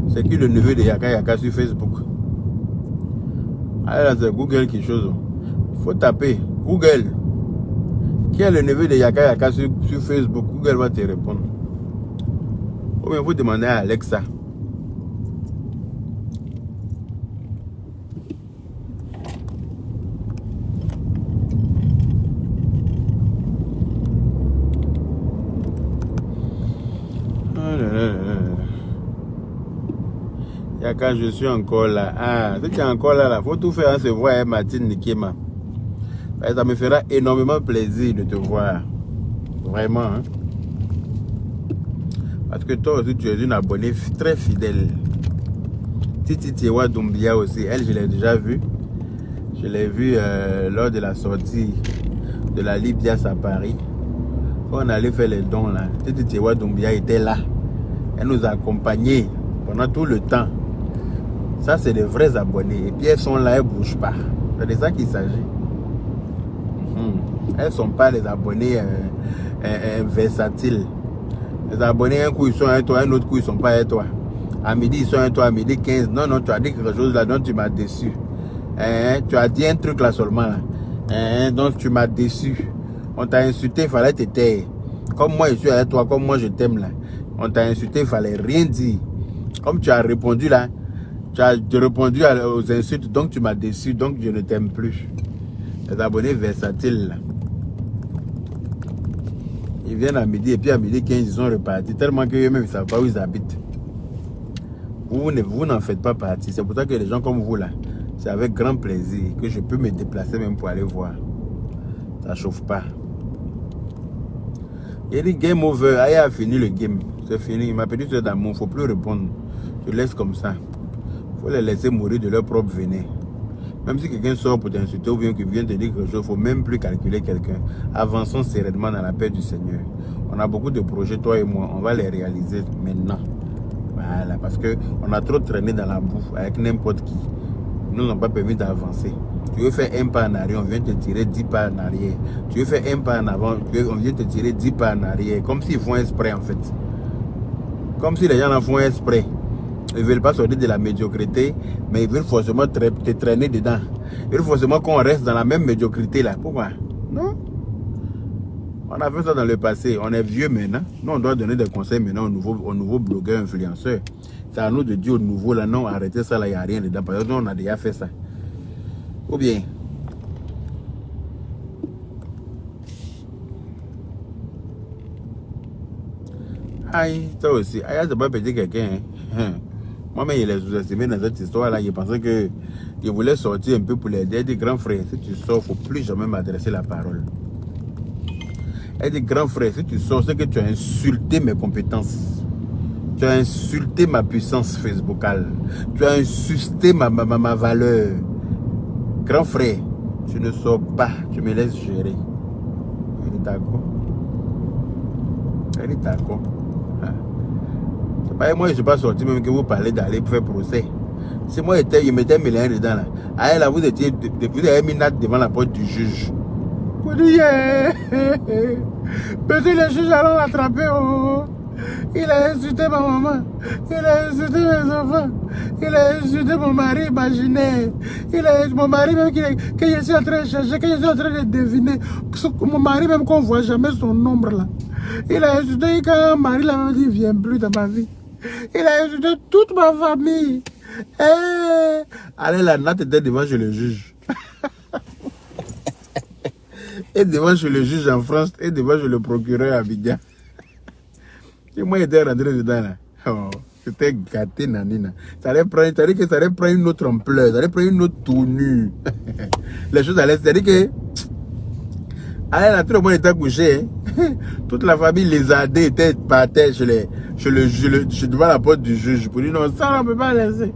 C'est qui le neveu de Yaka sur Facebook? Ah là, c'est Google quelque chose. Faut taper Google. Qui est le neveu de Yaka sur Facebook? Google va te répondre. Ou bien vous demandez à Alexa. Yaka, je suis encore là. Ah, si tu es encore là, faut tout faire, se voir avec Martine Nikiema. Ça me fera énormément plaisir de te voir. Vraiment. Hein? Parce que toi aussi, tu es une abonnée très fidèle. Titi Tiewa Doumbia aussi, elle, je l'ai déjà vue. Je l'ai vue lors de la sortie de la Libias à Paris. Quand on allait faire les dons, là, Titi Tiewa Doumbia était là. Elle nous a accompagnés pendant tout le temps. Ça, c'est des vrais abonnés. Et puis, elles sont là, elles ne bougent pas. C'est de ça qu'il s'agit. Elles ne sont pas les abonnés versatiles. Les abonnés, un coup ils sont à toi, un autre coup ils sont pas à toi. À midi ils sont à toi, à midi 15. Non, non, tu as dit quelque chose là, donc tu m'as déçu. Tu as dit un truc là seulement. Là. Donc tu m'as déçu. On t'a insulté, il fallait te taire. Comme moi je suis avec toi, comme moi je t'aime là. On t'a insulté, il fallait rien dire. Comme tu as répondu là, tu as répondu aux insultes, donc tu m'as déçu, donc je ne t'aime plus. Les abonnés versatiles là. Ils viennent à midi et puis à midi 15 ils sont repartis. Tellement qu'eux-mêmes ils ne savent pas où ils habitent. Vous n'en faites pas partie. C'est pour ça que les gens comme vous là, c'est avec grand plaisir que je peux me déplacer même pour aller voir. Ça chauffe pas. Il dit game over. Aya a fini le game. C'est fini. Il m'a pris tout d'amour. Il ne faut plus répondre. Je laisse comme ça. Il faut les laisser mourir de leur propre venin. Même si quelqu'un sort pour t'insulter ou bien qu'il vient te dire quelque chose, il ne faut même plus calculer quelqu'un. Avançons sereinement dans la paix du Seigneur. On a beaucoup de projets, toi et moi. On va les réaliser maintenant. Voilà, parce qu'on a trop traîné dans la boue avec n'importe qui. Ils ne nous ont pas permis d'avancer. Tu veux faire un pas en arrière, on vient te tirer 10 pas en arrière. Tu veux faire un pas en avant, on vient te tirer 10 pas en arrière. Comme s'ils font exprès en fait. Comme si les gens en font exprès. Ils ne veulent pas sortir de la médiocrité, mais ils veulent forcément te traîner dedans. Ils veulent forcément qu'on reste dans la même médiocrité là. Pourquoi? Non. On a fait ça dans le passé. On est vieux maintenant. Nous, on doit donner des conseils maintenant aux nouveaux blogueurs, influenceurs. C'est à nous de dire aux nouveaux là, non, arrêtez ça là, il n'y a rien dedans. Parce que nous, on a déjà fait ça. Ou bien. Aïe, ça aussi. Aïe, c'est pas petit quelqu'un. Hein. Moi-même, il est sous-estimé dans cette histoire-là. Il pensait que il voulait sortir un peu pour l'aider. Il dit, grand frère, si tu sors, il ne faut plus jamais m'adresser la parole. Elle dit, grand frère, si tu sors, c'est que tu as insulté mes compétences. Tu as insulté ma puissance facebookale. Tu as insulté ma valeur. Grand frère, tu ne sors pas. Tu me laisses gérer. Elle est d'accord. Elle est d'accord. Moi, je ne suis pas sorti même que vous parlez d'aller faire procès. Si moi, je m'étais mêlé dedans là. Ah, là, vous avez mis Nat devant la porte du juge. Vous dites, peut-être le juge allons l'attraper. Oh. Il a insulté ma maman. Il a insulté mes enfants. Il a insulté mon mari imaginaire. Il a mon mari même que je suis en train de chercher, que je suis en train de deviner. Mon mari même qu'on ne voit jamais son ombre là. Il a insulté quand mon mari là dit, viens plus dans ma vie. Il a insulté toute ma famille. Allez, la Nat était devant chez le juge. Et devant chez le juge en France, et devant chez le procureur à Abidjan. Et moi, j'étais rentré dedans là. Oh, c'était gâté, nanina. Ça allait prendre une autre ampleur, ça allait prendre une autre tournure. Les choses allaient, c'est-à-dire que. Allez, là, tout le monde était couché. Toute la famille, les adés étaient par terre devant la porte du juge. Pour dire non, ça on ne peut pas laisser.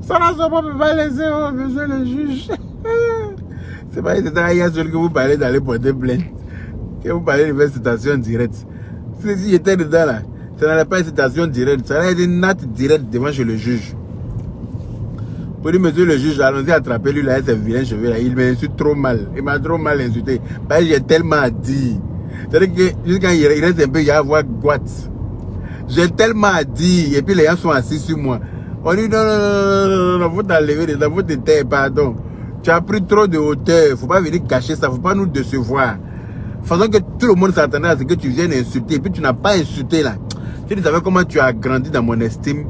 Ça on ne peut pas laisser, oh, monsieur le juge. C'est pas hier que vous parlez d'aller porter plainte. Que vous parlez de citation directe. Si j'étais dedans là, ça n'allait pas une citation directe. Ça allait être une note directe devant chez le juge. Pour dire, monsieur le juge, allons-y attraper lui là, ses vilains cheveux là. Il m'insulte trop mal. Il m'a trop mal insulté. Parce que j'ai tellement dit. C'est-à-dire que juste quand il reste un peu, il y a à voir boîte. J'ai tellement dit. Et puis les gens sont assis sur moi. On dit non, non, non, non, non, faut t'enlever dedans, faut te taire, pardon. Tu as pris trop de hauteur. Faut pas venir cacher ça, faut pas nous décevoir. Façon que tout le monde s'attendait à ce que tu viennes insulter. Et puis tu n'as pas insulté là. Tu savais comment tu as grandi dans mon estime.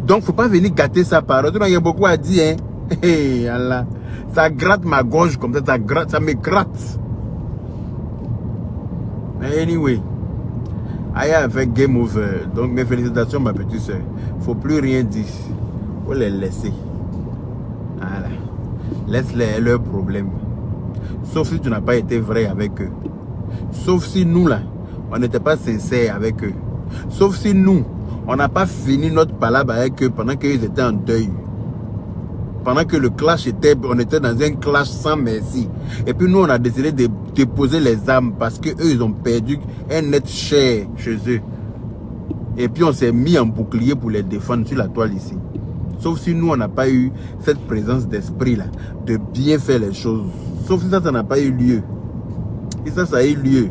Donc faut pas venir gâter sa parole. Il y a beaucoup à dire. Hein. Hey, Allah. Ça gratte ma gorge comme ça, ça me gratte. Anyway. Aya a fait game over. Donc mes félicitations ma petite soeur. Faut plus rien dire. Faut les laisser. Voilà. Laisse-les leurs problèmes. Sauf si tu n'as pas été vrai avec eux. Sauf si nous là, on n'était pas sincère avec eux. Sauf si nous, on n'a pas fini notre palabre avec eux pendant qu'ils étaient en deuil. Pendant que le clash était, on était dans un clash sans merci. Et puis nous, on a décidé de déposer les armes parce qu'eux, ils ont perdu un être cher chez eux. Et puis on s'est mis en bouclier pour les défendre sur la toile ici. Sauf si nous, on n'a pas eu cette présence d'esprit là, de bien faire les choses. Sauf si ça n'a pas eu lieu. Si ça a eu lieu,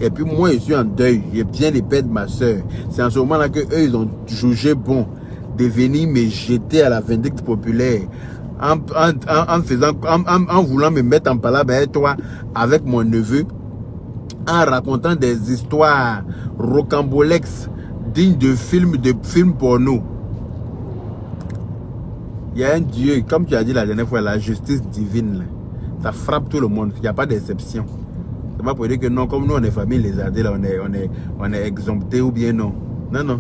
Et puis moi, je suis en deuil. Je viens de perdre ma soeur. C'est en ce moment-là qu'eux, ils ont jugé bon de venir me jeter à la vindicte populaire. En voulant me mettre en palabre avec toi, avec mon neveu, en racontant des histoires rocambolesques dignes de films porno. Il y a un Dieu, comme tu as dit la dernière fois, la justice divine, là, ça frappe tout le monde, il n'y a pas d'exception. C'est pas pour dire que non, comme nous on est famille lézardée, là, on est exempté ou bien non. Non, non.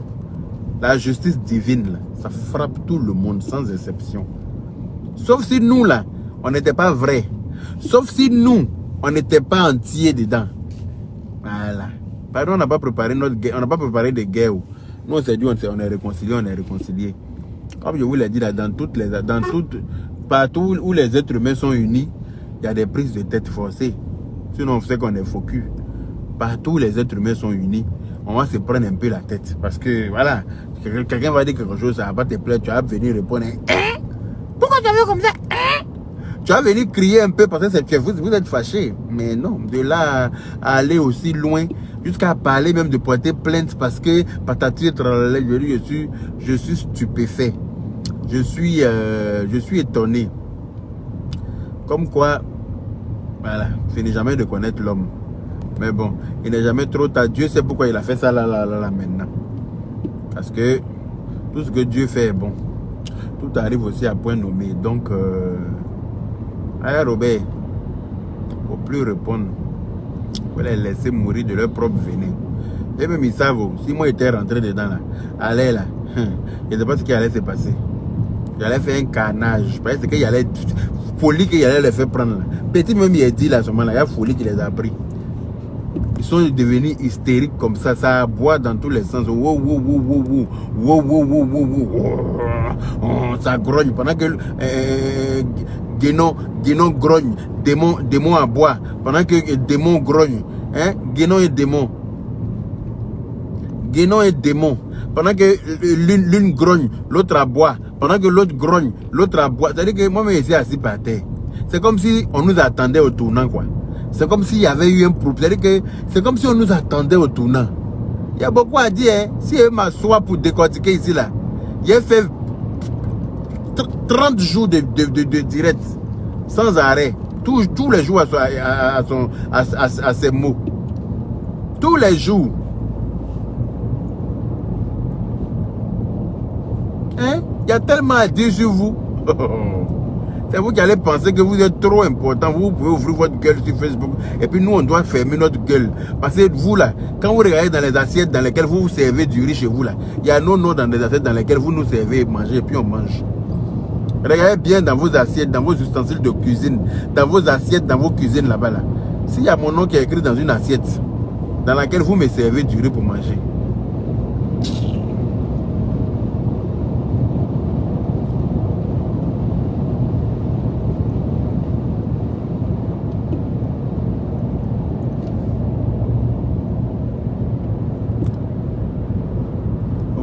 La justice divine, là, ça frappe tout le monde sans exception. Sauf si nous, là, on n'était pas vrais. Sauf si nous, on n'était pas entiers dedans. Voilà. Pardon, on n'a pas préparé notre guerre, on n'a pas préparé de guerre. Nous, on s'est dit, on est réconcilié. Comme je vous l'ai dit, là, partout où les êtres humains sont unis, il y a des prises de tête forcées. Sinon, on sait qu'on est faux cul. Partout où les êtres humains sont unis, on va se prendre un peu la tête. Parce que, voilà, quelqu'un va dire quelque chose, ça va pas te plaire, tu vas venir répondre, hein? Pourquoi tu as vu comme ça? Hein? Tu vas venir crier un peu parce que vous êtes fâché. Mais non, de là à aller aussi loin, jusqu'à parler même de porter plainte parce que patati tralala, je suis stupéfait. Je suis étonné. Comme quoi, voilà, ce n'est jamais de connaître l'homme. Mais bon, il n'est jamais trop tard. Dieu sait pourquoi il a fait ça là maintenant. Parce que tout ce que Dieu fait est bon. Tout arrive aussi à point nommé. Donc, allez Robert, il ne faut plus répondre. Il faut les laisser mourir de leur propre venin. Et même ils savent, si moi j'étais rentré dedans là, allez là, je ne sais pas ce qui allait se passer. J'allais faire un carnage. Parce qu'il y allait folie qu'il allait les faire prendre là. Petit même il a dit là, à ce moment-là, il y a folie qui les a pris. Ils sont devenus hystériques comme ça, ça boit dans tous les sens. Wow, wow, wow, wow, wow, wow, wow, wow, wow. Ça grogne pendant que Guénon grogne, démon à boire. Pendant que démon grogne, hein? Guénon est démon. Guénon est démon. Pendant que l'une grogne, l'autre à boire. Pendant que l'autre grogne, l'autre à boire. C'est-à-dire que moi-même, je suis assis par terre. C'est comme si on nous attendait au tournant, quoi. C'est comme s'il y avait eu un problème. C'est-à-dire que c'est comme si on nous attendait au tournant. Il y a beaucoup à dire, hein. Si je m'assois pour décortiquer ici, là, j'ai fait 30 jours de direct, sans arrêt. Tous les jours à ses mots. Tous les jours. Hein? Il y a tellement à dire sur vous. C'est vous qui allez penser que vous êtes trop important. Vous pouvez ouvrir votre gueule sur Facebook. Et puis nous, on doit fermer notre gueule. Parce que vous, là, quand vous regardez dans les assiettes dans lesquelles vous vous servez du riz chez vous, là, il y a non dans les assiettes dans lesquelles vous nous servez manger et puis on mange. Regardez bien dans vos assiettes, dans vos ustensiles de cuisine, dans vos assiettes, dans vos cuisines là-bas. Là. S'il y a mon nom qui est écrit dans une assiette dans laquelle vous me servez du riz pour manger,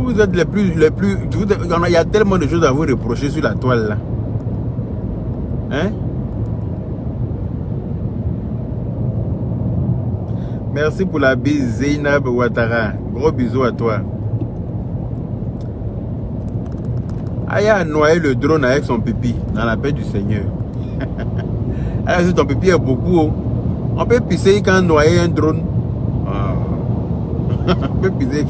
vous êtes les plus, il y a tellement de choses à vous reprocher sur la toile là. Hein? Merci pour la bise, Zeynab Ouattara. Gros bisous à toi. Aya a noyé le drone avec son pipi dans la paix du Seigneur. Alors, si ton pipi est beaucoup, on peut pisser quand noyer un drone. Oh. On peut pisser.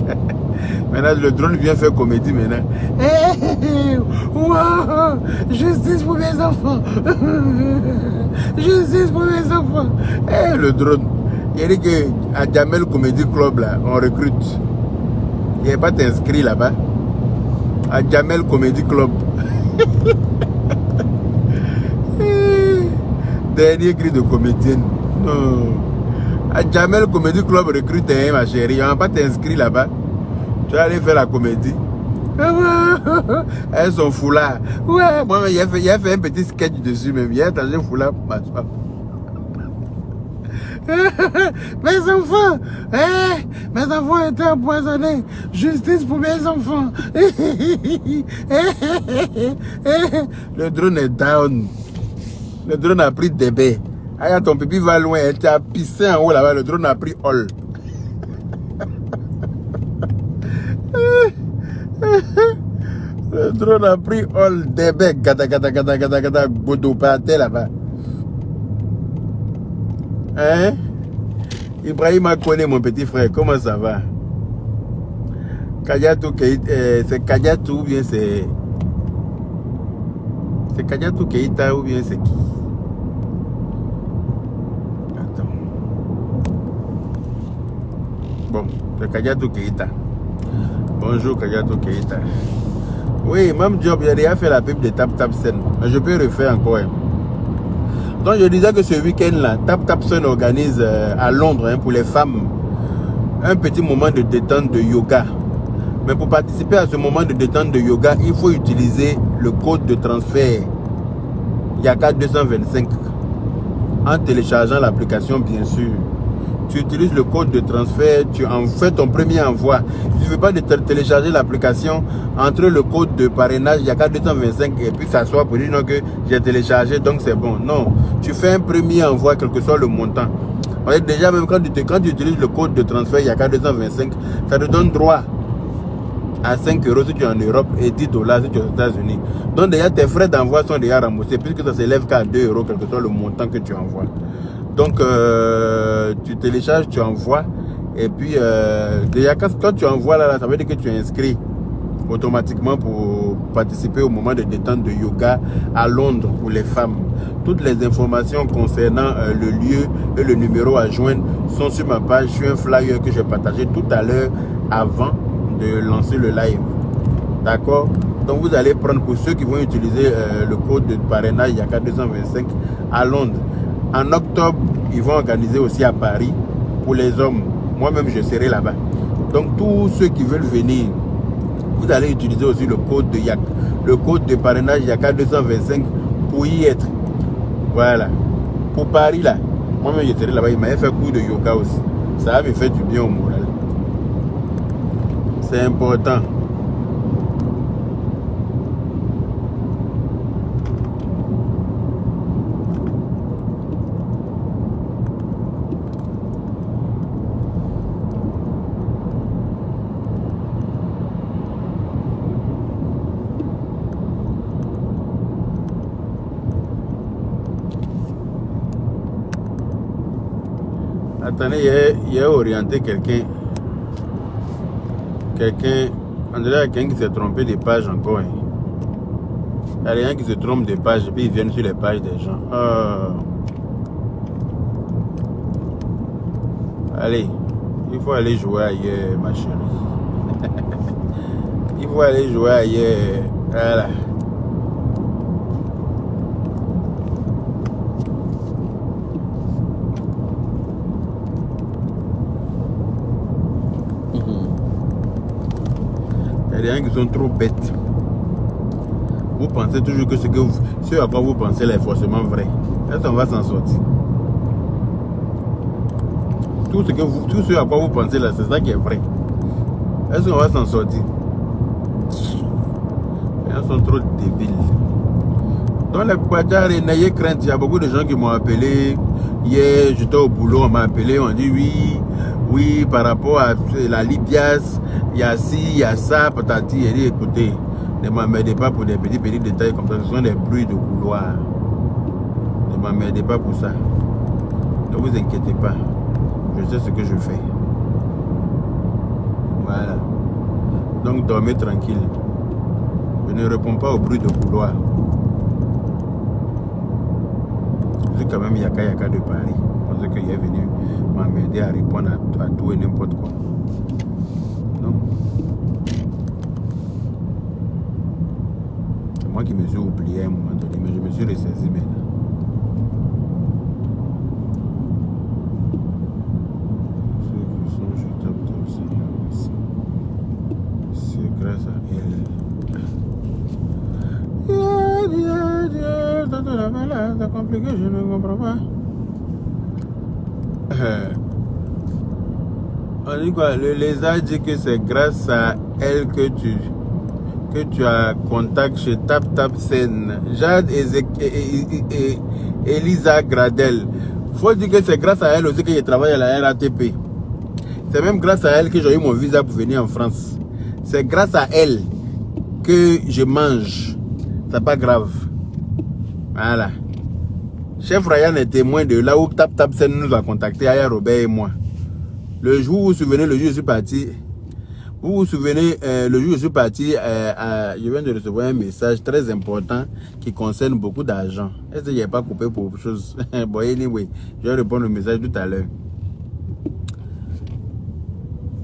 Maintenant, le drone vient faire comédie maintenant. Hey, wow, justice pour mes enfants. Justice pour mes enfants. Hey, le drone. Il a dit qu'à Jamel Comedy Club, là, on recrute. Il n'est pas inscrit là-bas. À Jamel Comedy Club. Dernier cri de comédienne. Non. À Jamel Comedy Club recrute, hein, ma chérie. On n'a pas inscrit là-bas. Tu vas aller faire la comédie. Elles sont foulard. Ouais, moi, il a fait un petit sketch dessus même. Il a attaché foulard pour m'asseoir. Mes enfants, mes enfants étaient empoisonnés. Justice pour mes enfants. Le drone est down. Le drone a pris des baies. Ah, ton pipi va loin, elle t'a pissé en haut là-bas, le drone a pris all. Le drone a pris all des becs, gata, bodo paté là-bas. Hein? Ibrahim a connu mon petit frère, comment ça va? Kadiatou, c'est Kadiatou ou bien c'est... C'est Kadiatou Keita ou bien c'est qui? Attends. Bon, c'est Kadiatou Keita. Bonjour Kadiatou Keita. Oui, même job, j'ai déjà fait la pub de Tap Tap Sen. Mais je peux refaire encore. Hein. Donc je disais que ce week-end-là, Tap Tap Sen organise à Londres hein, pour les femmes un petit moment de détente de yoga. Mais pour participer à ce moment de détente de yoga, il faut utiliser le code de transfert Yaka 225 en téléchargeant l'application bien sûr. Tu utilises le code de transfert, tu en fais ton premier envoi. Tu ne veux pas de télécharger l'application, entre le code de parrainage Yaka 225 et puis s'asseoir pour dire non que j'ai téléchargé donc c'est bon. Non, tu fais un premier envoi quel que soit le montant. Déjà même quand tu utilises le code de transfert Yaka 225, ça te donne droit à 5 € si tu es en Europe et 10 $ si tu es aux États-Unis. Donc déjà tes frais d'envoi sont déjà remboursés puisque ça s'élève qu'à 2 €, quel que soit le montant que tu envoies. Donc tu télécharges, tu envoies et puis déjà quand tu envoies là, ça veut dire que tu es inscrit automatiquement pour participer au moment de détente de yoga à Londres pour les femmes. Toutes les informations concernant le lieu et le numéro à joindre sont sur ma page, sur un flyer que j'ai partagé tout à l'heure avant de lancer le live. D'accord? Donc vous allez prendre, pour ceux qui vont utiliser le code de parrainage Yaka 225 à Londres. En octobre, ils vont organiser aussi à Paris pour les hommes. Moi-même, je serai là-bas. Donc tous ceux qui veulent venir, vous allez utiliser aussi le code de Yaka, le code de parrainage Yaka 225 pour y être. Voilà. Pour Paris là, moi-même je serai là-bas. Il m'avait fait cours de yoga aussi. Ça va me faire du bien au moral. C'est important. Attendez, il a orienté quelqu'un. On dirait quelqu'un qui s'est trompé des pages encore. Hein. Il y a rien qui se trompe des pages et puis ils viennent sur les pages des gens. Allez, il faut aller jouer ailleurs, ma chérie. Il faut aller jouer ailleurs. Voilà. Il y a des gens qui sont trop bêtes. Vous pensez toujours que ce à quoi vous pensez là est forcément vrai. Est-ce qu'on va s'en sortir? Tout ce à quoi vous pensez là, c'est ça qui est vrai. Est-ce qu'on va s'en sortir? Ils sont trop débiles. Dans les Badjari, n'ayez crainte. Il y a beaucoup de gens qui m'ont appelé. Hier, j'étais au boulot, on m'a appelé, on dit oui, par rapport à la Libias, il y a ci, il y a ça, patati. Il dit écoutez, ne m'emmerdez pas pour des petits détails comme ça, ce sont des bruits de couloir. Ne m'emmerdez pas pour ça. Ne vous inquiétez pas, je sais ce que je fais. Voilà. Donc dormez tranquille. Je ne réponds pas aux bruits de couloir. Je suis quand même Yaka de Paris. Parce qu'il est venu m'aider à répondre à tout et n'importe quoi. Non. C'est moi qui me suis oublié à un moment donné, mais je me suis ressaisi maintenant. C'est grâce à elle. C'est compliqué, je ne comprends pas. On dit quoi? Le lézard dit que c'est grâce à elle que tu as contact chez Tap Tap Sen. Jade et Elisa Gradel. Faut dire que c'est grâce à elle aussi que je travaille à la RATP. C'est même grâce à elle que j'ai eu mon visa pour venir en France. C'est grâce à elle que je mange. C'est pas grave. Voilà. Chef Ryan est témoin de là où Tap Tap Sen nous a contacté, Aya Robert et moi. Le jour où vous vous souvenez, le jour où je suis parti, vous vous souvenez, le jour où je suis parti, je viens de recevoir un message très important qui concerne beaucoup d'argent. Est-ce que je n'ai pas coupé pour autre chose? Bon, anyway, je vais répondre au message tout à l'heure.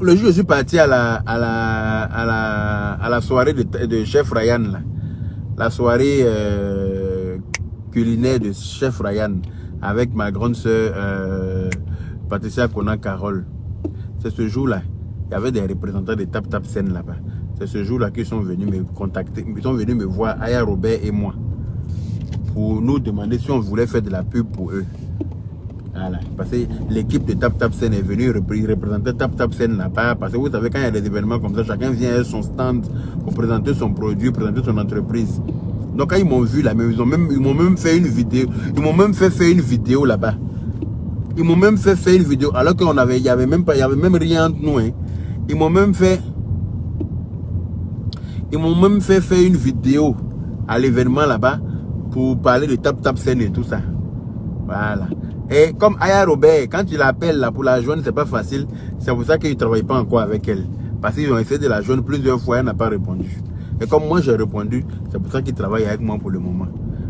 Le jour où je suis parti à la soirée de Chef Ryan, là, la soirée culinaire de Chef Ryan, avec ma grande soeur Patricia Conan Carole. C'est ce jour-là, il y avait des représentants de Tap Tap Sen là-bas. C'est ce jour-là qu'ils sont venus me contacter, ils sont venus me voir, Aya Robert et moi, pour nous demander si on voulait faire de la pub pour eux. Voilà. Parce que l'équipe de Tap Tap Sen est venue représenter Tap Tap Sen là-bas. Parce que vous savez, quand il y a des événements comme ça, chacun vient à son stand pour présenter son produit, présenter son entreprise. Donc quand ils m'ont vu là, ils m'ont même fait une vidéo. Ils m'ont même fait faire une vidéo là-bas. Ils m'ont même fait faire une vidéo alors qu'il y avait même rien entre nous. Hein. Ils m'ont même fait faire une vidéo à l'événement là-bas pour parler de Tap Tap Sen et tout ça. Voilà. Et comme Aya Robert, quand tu l'appelles là pour la joindre, c'est pas facile. C'est pour ça qu'ils ne travaillent pas encore avec elle. Parce qu'ils ont essayé de la joindre plusieurs fois, elle n'a pas répondu. Et comme moi j'ai répondu, c'est pour ça qu'ils travaillent avec moi pour le moment.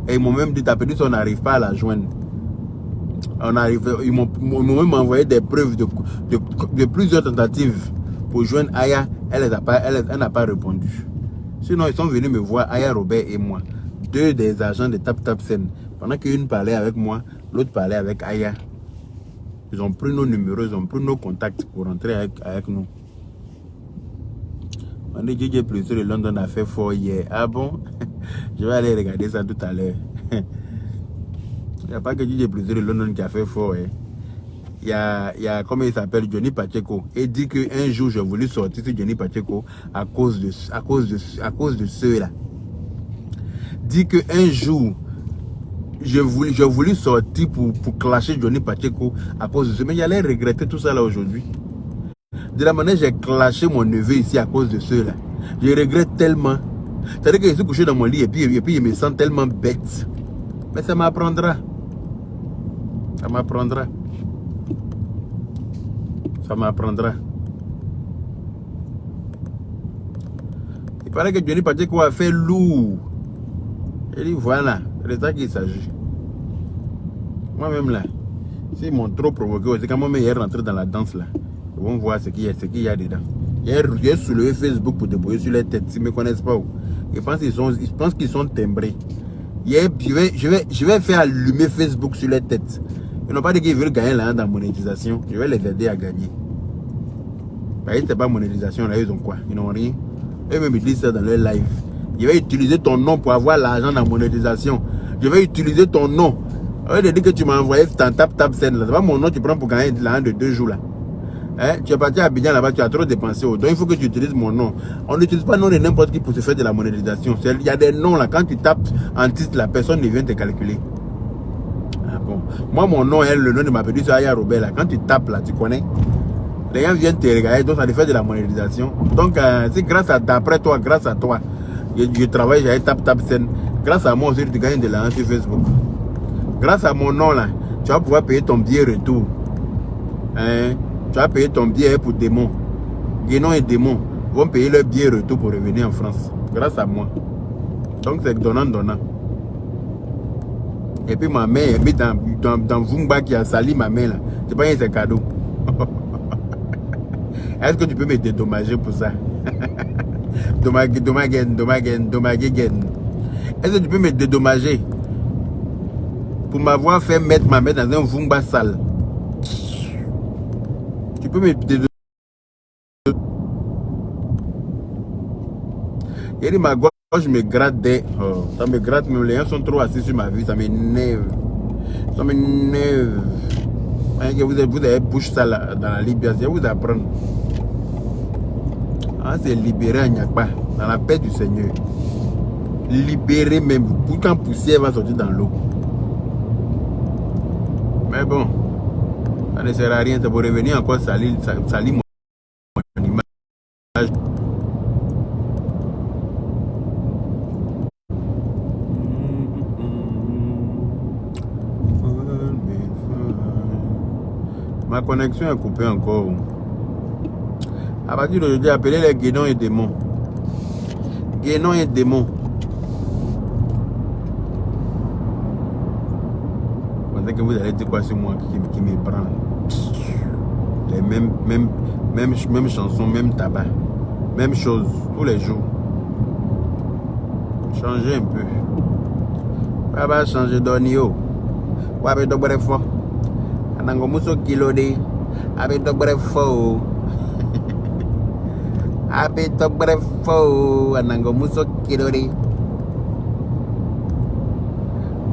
Et ils m'ont même dit, t'as perdu si on n'arrive pas à la joindre. Ils m'ont même envoyé des preuves de plusieurs tentatives pour joindre Aya. Elle n'a pas répondu. Sinon, ils sont venus me voir, Aya Robert et moi. Deux des agents de Tap Tap Sen. Pendant qu'une parlait avec moi, l'autre parlait avec Aya. Ils ont pris nos numéros, ils ont pris nos contacts pour rentrer avec nous. On dit que DJ Plus de London a fait fort hier. Ah bon? Je vais aller regarder ça tout à l'heure. Il n'y a pas que DJ Plus de London qui a fait fort. Hein. Il y a comment il s'appelle, Johnny Pacheco. Il dit qu'un jour, j'ai voulu sortir sur Johnny Pacheco à cause de ceux-là. Dit qu'un jour, j'ai voulu sortir pour clasher Johnny Pacheco à cause de ceux. Mais j'allais regretter tout ça là aujourd'hui. De la manière j'ai clashé mon neveu ici à cause de ceux-là. Je regrette tellement. C'est-à-dire que je suis couché dans mon lit et puis je me sens tellement bête. Mais ça m'apprendra. Ça m'apprendra. Ça m'apprendra. Il paraît que Johnny Pacheco a fait lourd. Il dit voilà, c'est de ça qu'il s'agit. Moi-même là, s'ils m'ont trop provoqué, c'est quand moi-même hier rentré dans la danse là. Ils vont voir ce qu'il y a dedans. Hier, j'ai soulevé Facebook pour débrouiller sur les têtes. S'ils ne me connaissent pas, ils pensent qu'ils sont timbrés. Hier, je vais faire allumer Facebook sur les têtes. Ils n'ont pas dit qu'ils veulent gagner là dans la monétisation. Je vais les aider à gagner. Bah, c'est pas monétisation là, ils ont quoi? Ils n'ont rien. Eux-mêmes ils disent ça dans leur live. Je vais utiliser ton nom pour avoir l'argent dans la monétisation. Je vais utiliser ton nom. Au lieu de dire que tu m'as envoyé ton Tap Tap Sen là. C'est pas mon nom que tu prends pour gagner l'argent de 2 jours là. Hein? Tu es parti à Abidjan là-bas, tu as trop dépensé. Donc il faut que tu utilises mon nom. On n'utilise pas le nom de n'importe qui pour se faire de la monétisation. Il y a des noms là, quand tu tapes en titre, la personne ne vient te calculer. Ah bon. Moi, mon nom, le nom de ma petite soeur Aya Robert là, quand tu tapes là, tu connais. Les gens viennent te regarder, donc ça te fait de la monétisation. Donc c'est d'après toi, grâce à toi, je travaille, j'ai Tap Tap Sen. Grâce à moi aussi, tu gagnes de l'argent sur Facebook. Grâce à mon nom là, tu vas pouvoir payer ton billet retour. Hein? Tu vas payer ton billet pour Démon. Guénon et Démon vont payer leur billet retour pour revenir en France. Grâce à moi. Donc c'est donnant. Et puis ma mère, et puis dans Vumba qui a sali ma mère là. C'est pas un cadeau. Est-ce que tu peux me dédommager pour ça? Dommagen. Est-ce que tu peux me dédommager pour m'avoir fait mettre ma mère dans un Vumba sale? Tu peux me dédommager. Il dit ma gorge me gratte des... Oh, ça me gratte même. Les gens sont trop assis sur ma vie. Ça m'énerve. Ça m'énerve. Vous avez bouche sale dans la Libye. Je vais vous apprendre. Ah, c'est libéré à Nyakba, dans la paix du Seigneur. Libéré même, quand poussière va sortir dans l'eau. Mais bon, ça ne sert à rien. C'est pour revenir encore salir mon image. Ma connexion est coupée encore. À partir d'aujourd'hui, appelez les guédons et démons. Guédons et démons. Vous pensez que vous allez dire quoi sur moi qui me prend? Les mêmes chansons, même tabac. Même chose, tous les jours. Changez un peu. Papa changer d'onio. Wabe do brefo. Anango muso kilo de. Abe do brefo. Abe do brefo. Anango muso kilo de.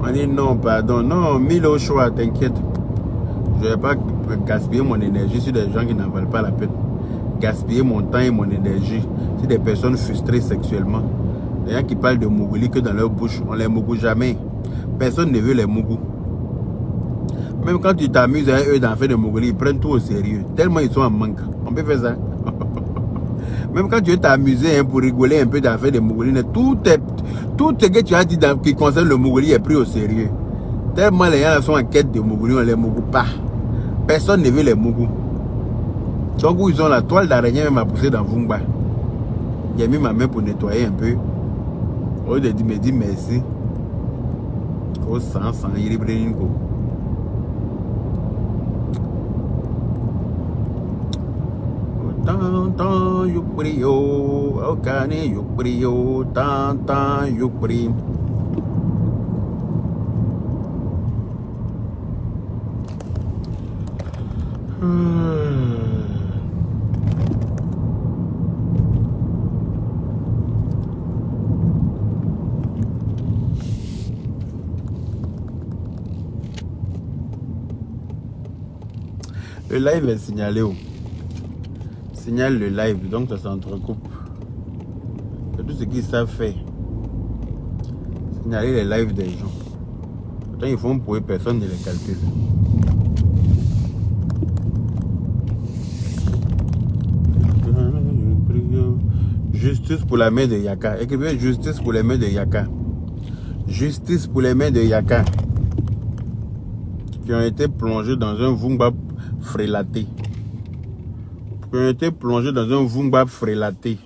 On dit non, pardon. Non, mille au choix, t'inquiète. Je ne vais pas gaspiller mon énergie sur des gens qui n'en valent pas la peine. Gaspiller mon temps et mon énergie sur des personnes frustrées sexuellement. Les gens qui parlent de Mougouli que dans leur bouche, on les Mougou jamais. Personne ne veut les Mougou. Même quand tu t'amuses avec eux d'en faire des Mougouli, ils prennent tout au sérieux. Tellement ils sont en manque. On peut faire ça. Même quand tu veux t'amuser pour rigoler un peu d'en faire des Mougouli, tout ce que tu as dit qui concerne le Mougouli est pris au sérieux. Tellement les gens sont en quête de Mougouli, on les Mougou pas. Personne ne veut les Mougou. Donc où ils ont la toile d'araignée même à pousser dans Vumba. J'ai mis ma main pour nettoyer un peu. Au lieu de me dire merci. Au sang, il est brûlé. Tant, you brio, au canet, you brio, tant, you brio. Le live est signalé. Signale le live, donc ça s'entrecoupe. C'est tout ce qu'ils savent faire. Signaler les lives des gens. Pourtant, ils font pour eux, personne ne les calcule. Justice pour la main de Yaka. Écrivez justice pour les mains de Yaka. Justice pour les mains de Yaka. Qui ont été plongés dans un Vumba frélaté. Qui ont été plongés dans un Vumba frélaté.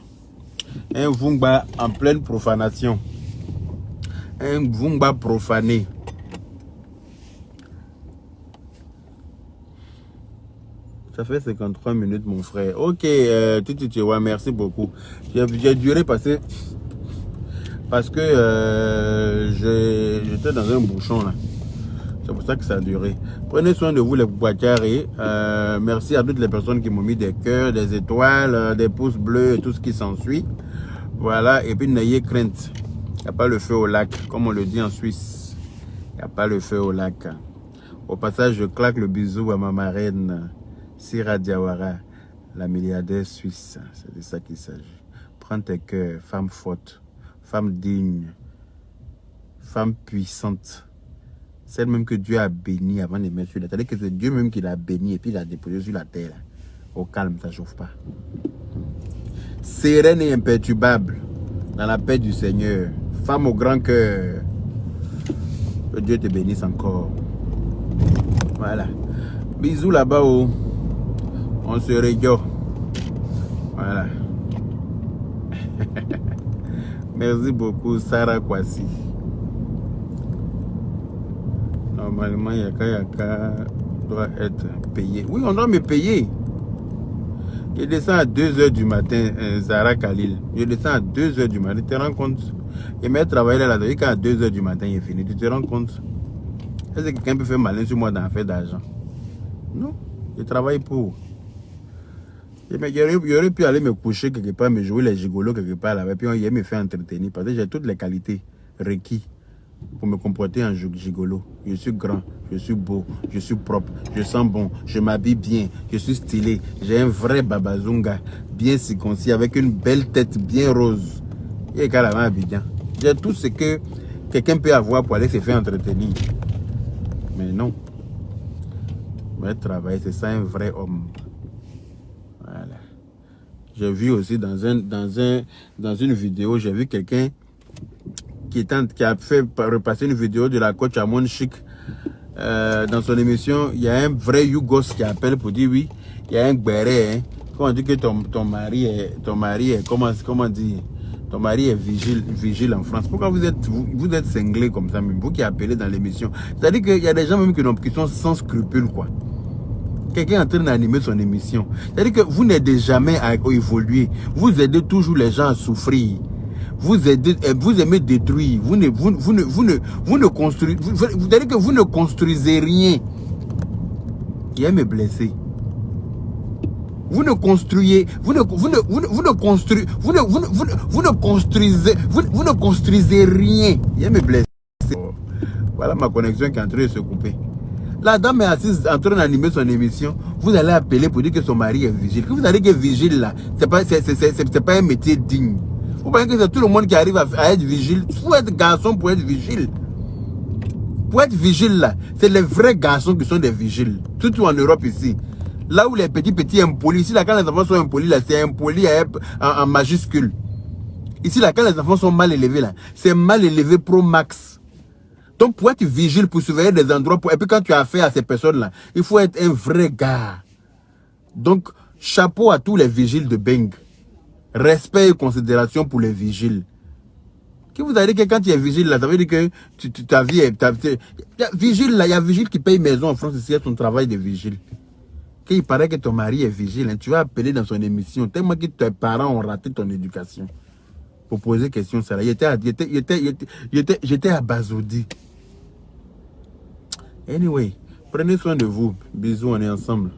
Un Vumba en pleine profanation. Un Vumba profané. Ça fait 53 minutes, mon frère. Ok, Titi, merci beaucoup. J'ai duré parce que j'étais dans un bouchon là. C'est pour ça que ça a duré. Prenez soin de vous les Boubacarés. Merci à toutes les personnes qui m'ont mis des cœurs, des étoiles, des pouces bleus et tout ce qui s'ensuit. Voilà, et puis n'ayez crainte. Il n'y a pas le feu au lac, comme on le dit en Suisse. Il n'y a pas le feu au lac. Au passage, je claque le bisou à ma marraine, Sira Diawara, la milliardaire suisse. C'est de ça qu'il s'agit. Prends tes cœurs, femme forte, femme digne, femme puissante. Celle même que Dieu a bénie avant de mettre sur la terre. C'est-à-dire que c'est Dieu même qui l'a bénie et puis l'a déposé sur la terre. Au calme, ça ne chauffe pas. Sereine et imperturbable, dans la paix du Seigneur. Femme au grand cœur. Que Dieu te bénisse encore. Voilà. Bisous là-bas. Oh. On se régale. Voilà. Merci beaucoup, Sarah Kwasi. Normalement, Yaka doit être payé. Oui, on doit me payer. Je descends à 2 h du matin, Zara Khalil. Je descends à 2 h du matin. Tu te rends compte? Et m'a travaillé là-dedans. Et qu'à 2 h du matin, il est fini. Tu te rends compte? Est-ce que quelqu'un peut faire malin sur moi dans l'affaire d'argent? Non. Je travaille pour. J'aurais pu aller me coucher quelque part, me jouer les gigolos quelque part là-bas. Puis il me fait entretenir. Parce que j'ai toutes les qualités requises pour me comporter en gigolo. Je suis grand, je suis beau, je suis propre, je sens bon, je m'habille bien, je suis stylé. J'ai un vrai babazunga, bien circoncis, avec une belle tête bien rose. Et carrément Abidjan. J'ai tout ce que quelqu'un peut avoir pour aller se faire entretenir. Mais non. Mais travailler, c'est ça un vrai homme. Voilà. J'ai vu aussi dans une vidéo, j'ai vu quelqu'un qui a fait repasser une vidéo de la coach Amon Chic. Dans son émission, il y a un vrai Yougos qui appelle pour dire oui, il y a un béret. Hein. Quand on dit que ton mari est comment dire, ton mari est vigile en France. Pourquoi vous êtes cinglé comme ça, même vous qui appelez dans l'émission? C'est-à-dire qu'il y a des gens même qui sont sans scrupules, quoi. Quelqu'un est en train d'animer son émission. C'est-à-dire que vous n'aidez jamais à évoluer. Vous aidez toujours les gens à souffrir. Vous aimez détruire. Vous ne construisez. C'est-à-dire que vous ne construisez rien. Qui aime me blesser. Vous ne construisez, vous ne construisez rien. Il aime me blesser. Voilà ma connexion qui est en train de se couper. La dame est assise en train d'animer son émission. Vous allez appeler pour dire que son mari est vigile. Que vous allez dire que vigile là, c'est pas un métier digne. Vous pensez que c'est tout le monde qui arrive à être vigile? Il faut être garçon pour être vigile. Pour être vigile là, c'est les vrais garçons qui sont des vigiles. Surtout en Europe ici. Là où les petits impolis, ici là quand les enfants sont impolis là, c'est impoli en majuscule. Ici là quand les enfants sont mal élevés là, c'est mal élevé pro max. Donc pour être vigile, pour surveiller des endroits, et puis quand tu as affaire à ces personnes-là, il faut être un vrai gars. Donc, chapeau à tous les vigiles de Beng. Respect et considération pour les vigiles. Qui vous a dit que quand tu es vigile, là, ça veut dire que ta vie est... vigile, là, il y a vigile qui paye maison en France, c'est son travail de vigile. Qu'il paraît que ton mari est vigile, hein, tu vas appeler dans son émission, tellement que tes parents ont raté ton éducation. Pour poser question, ça là. J'étais abasourdi. Anyway, prenez soin de vous. Bisous, on est ensemble.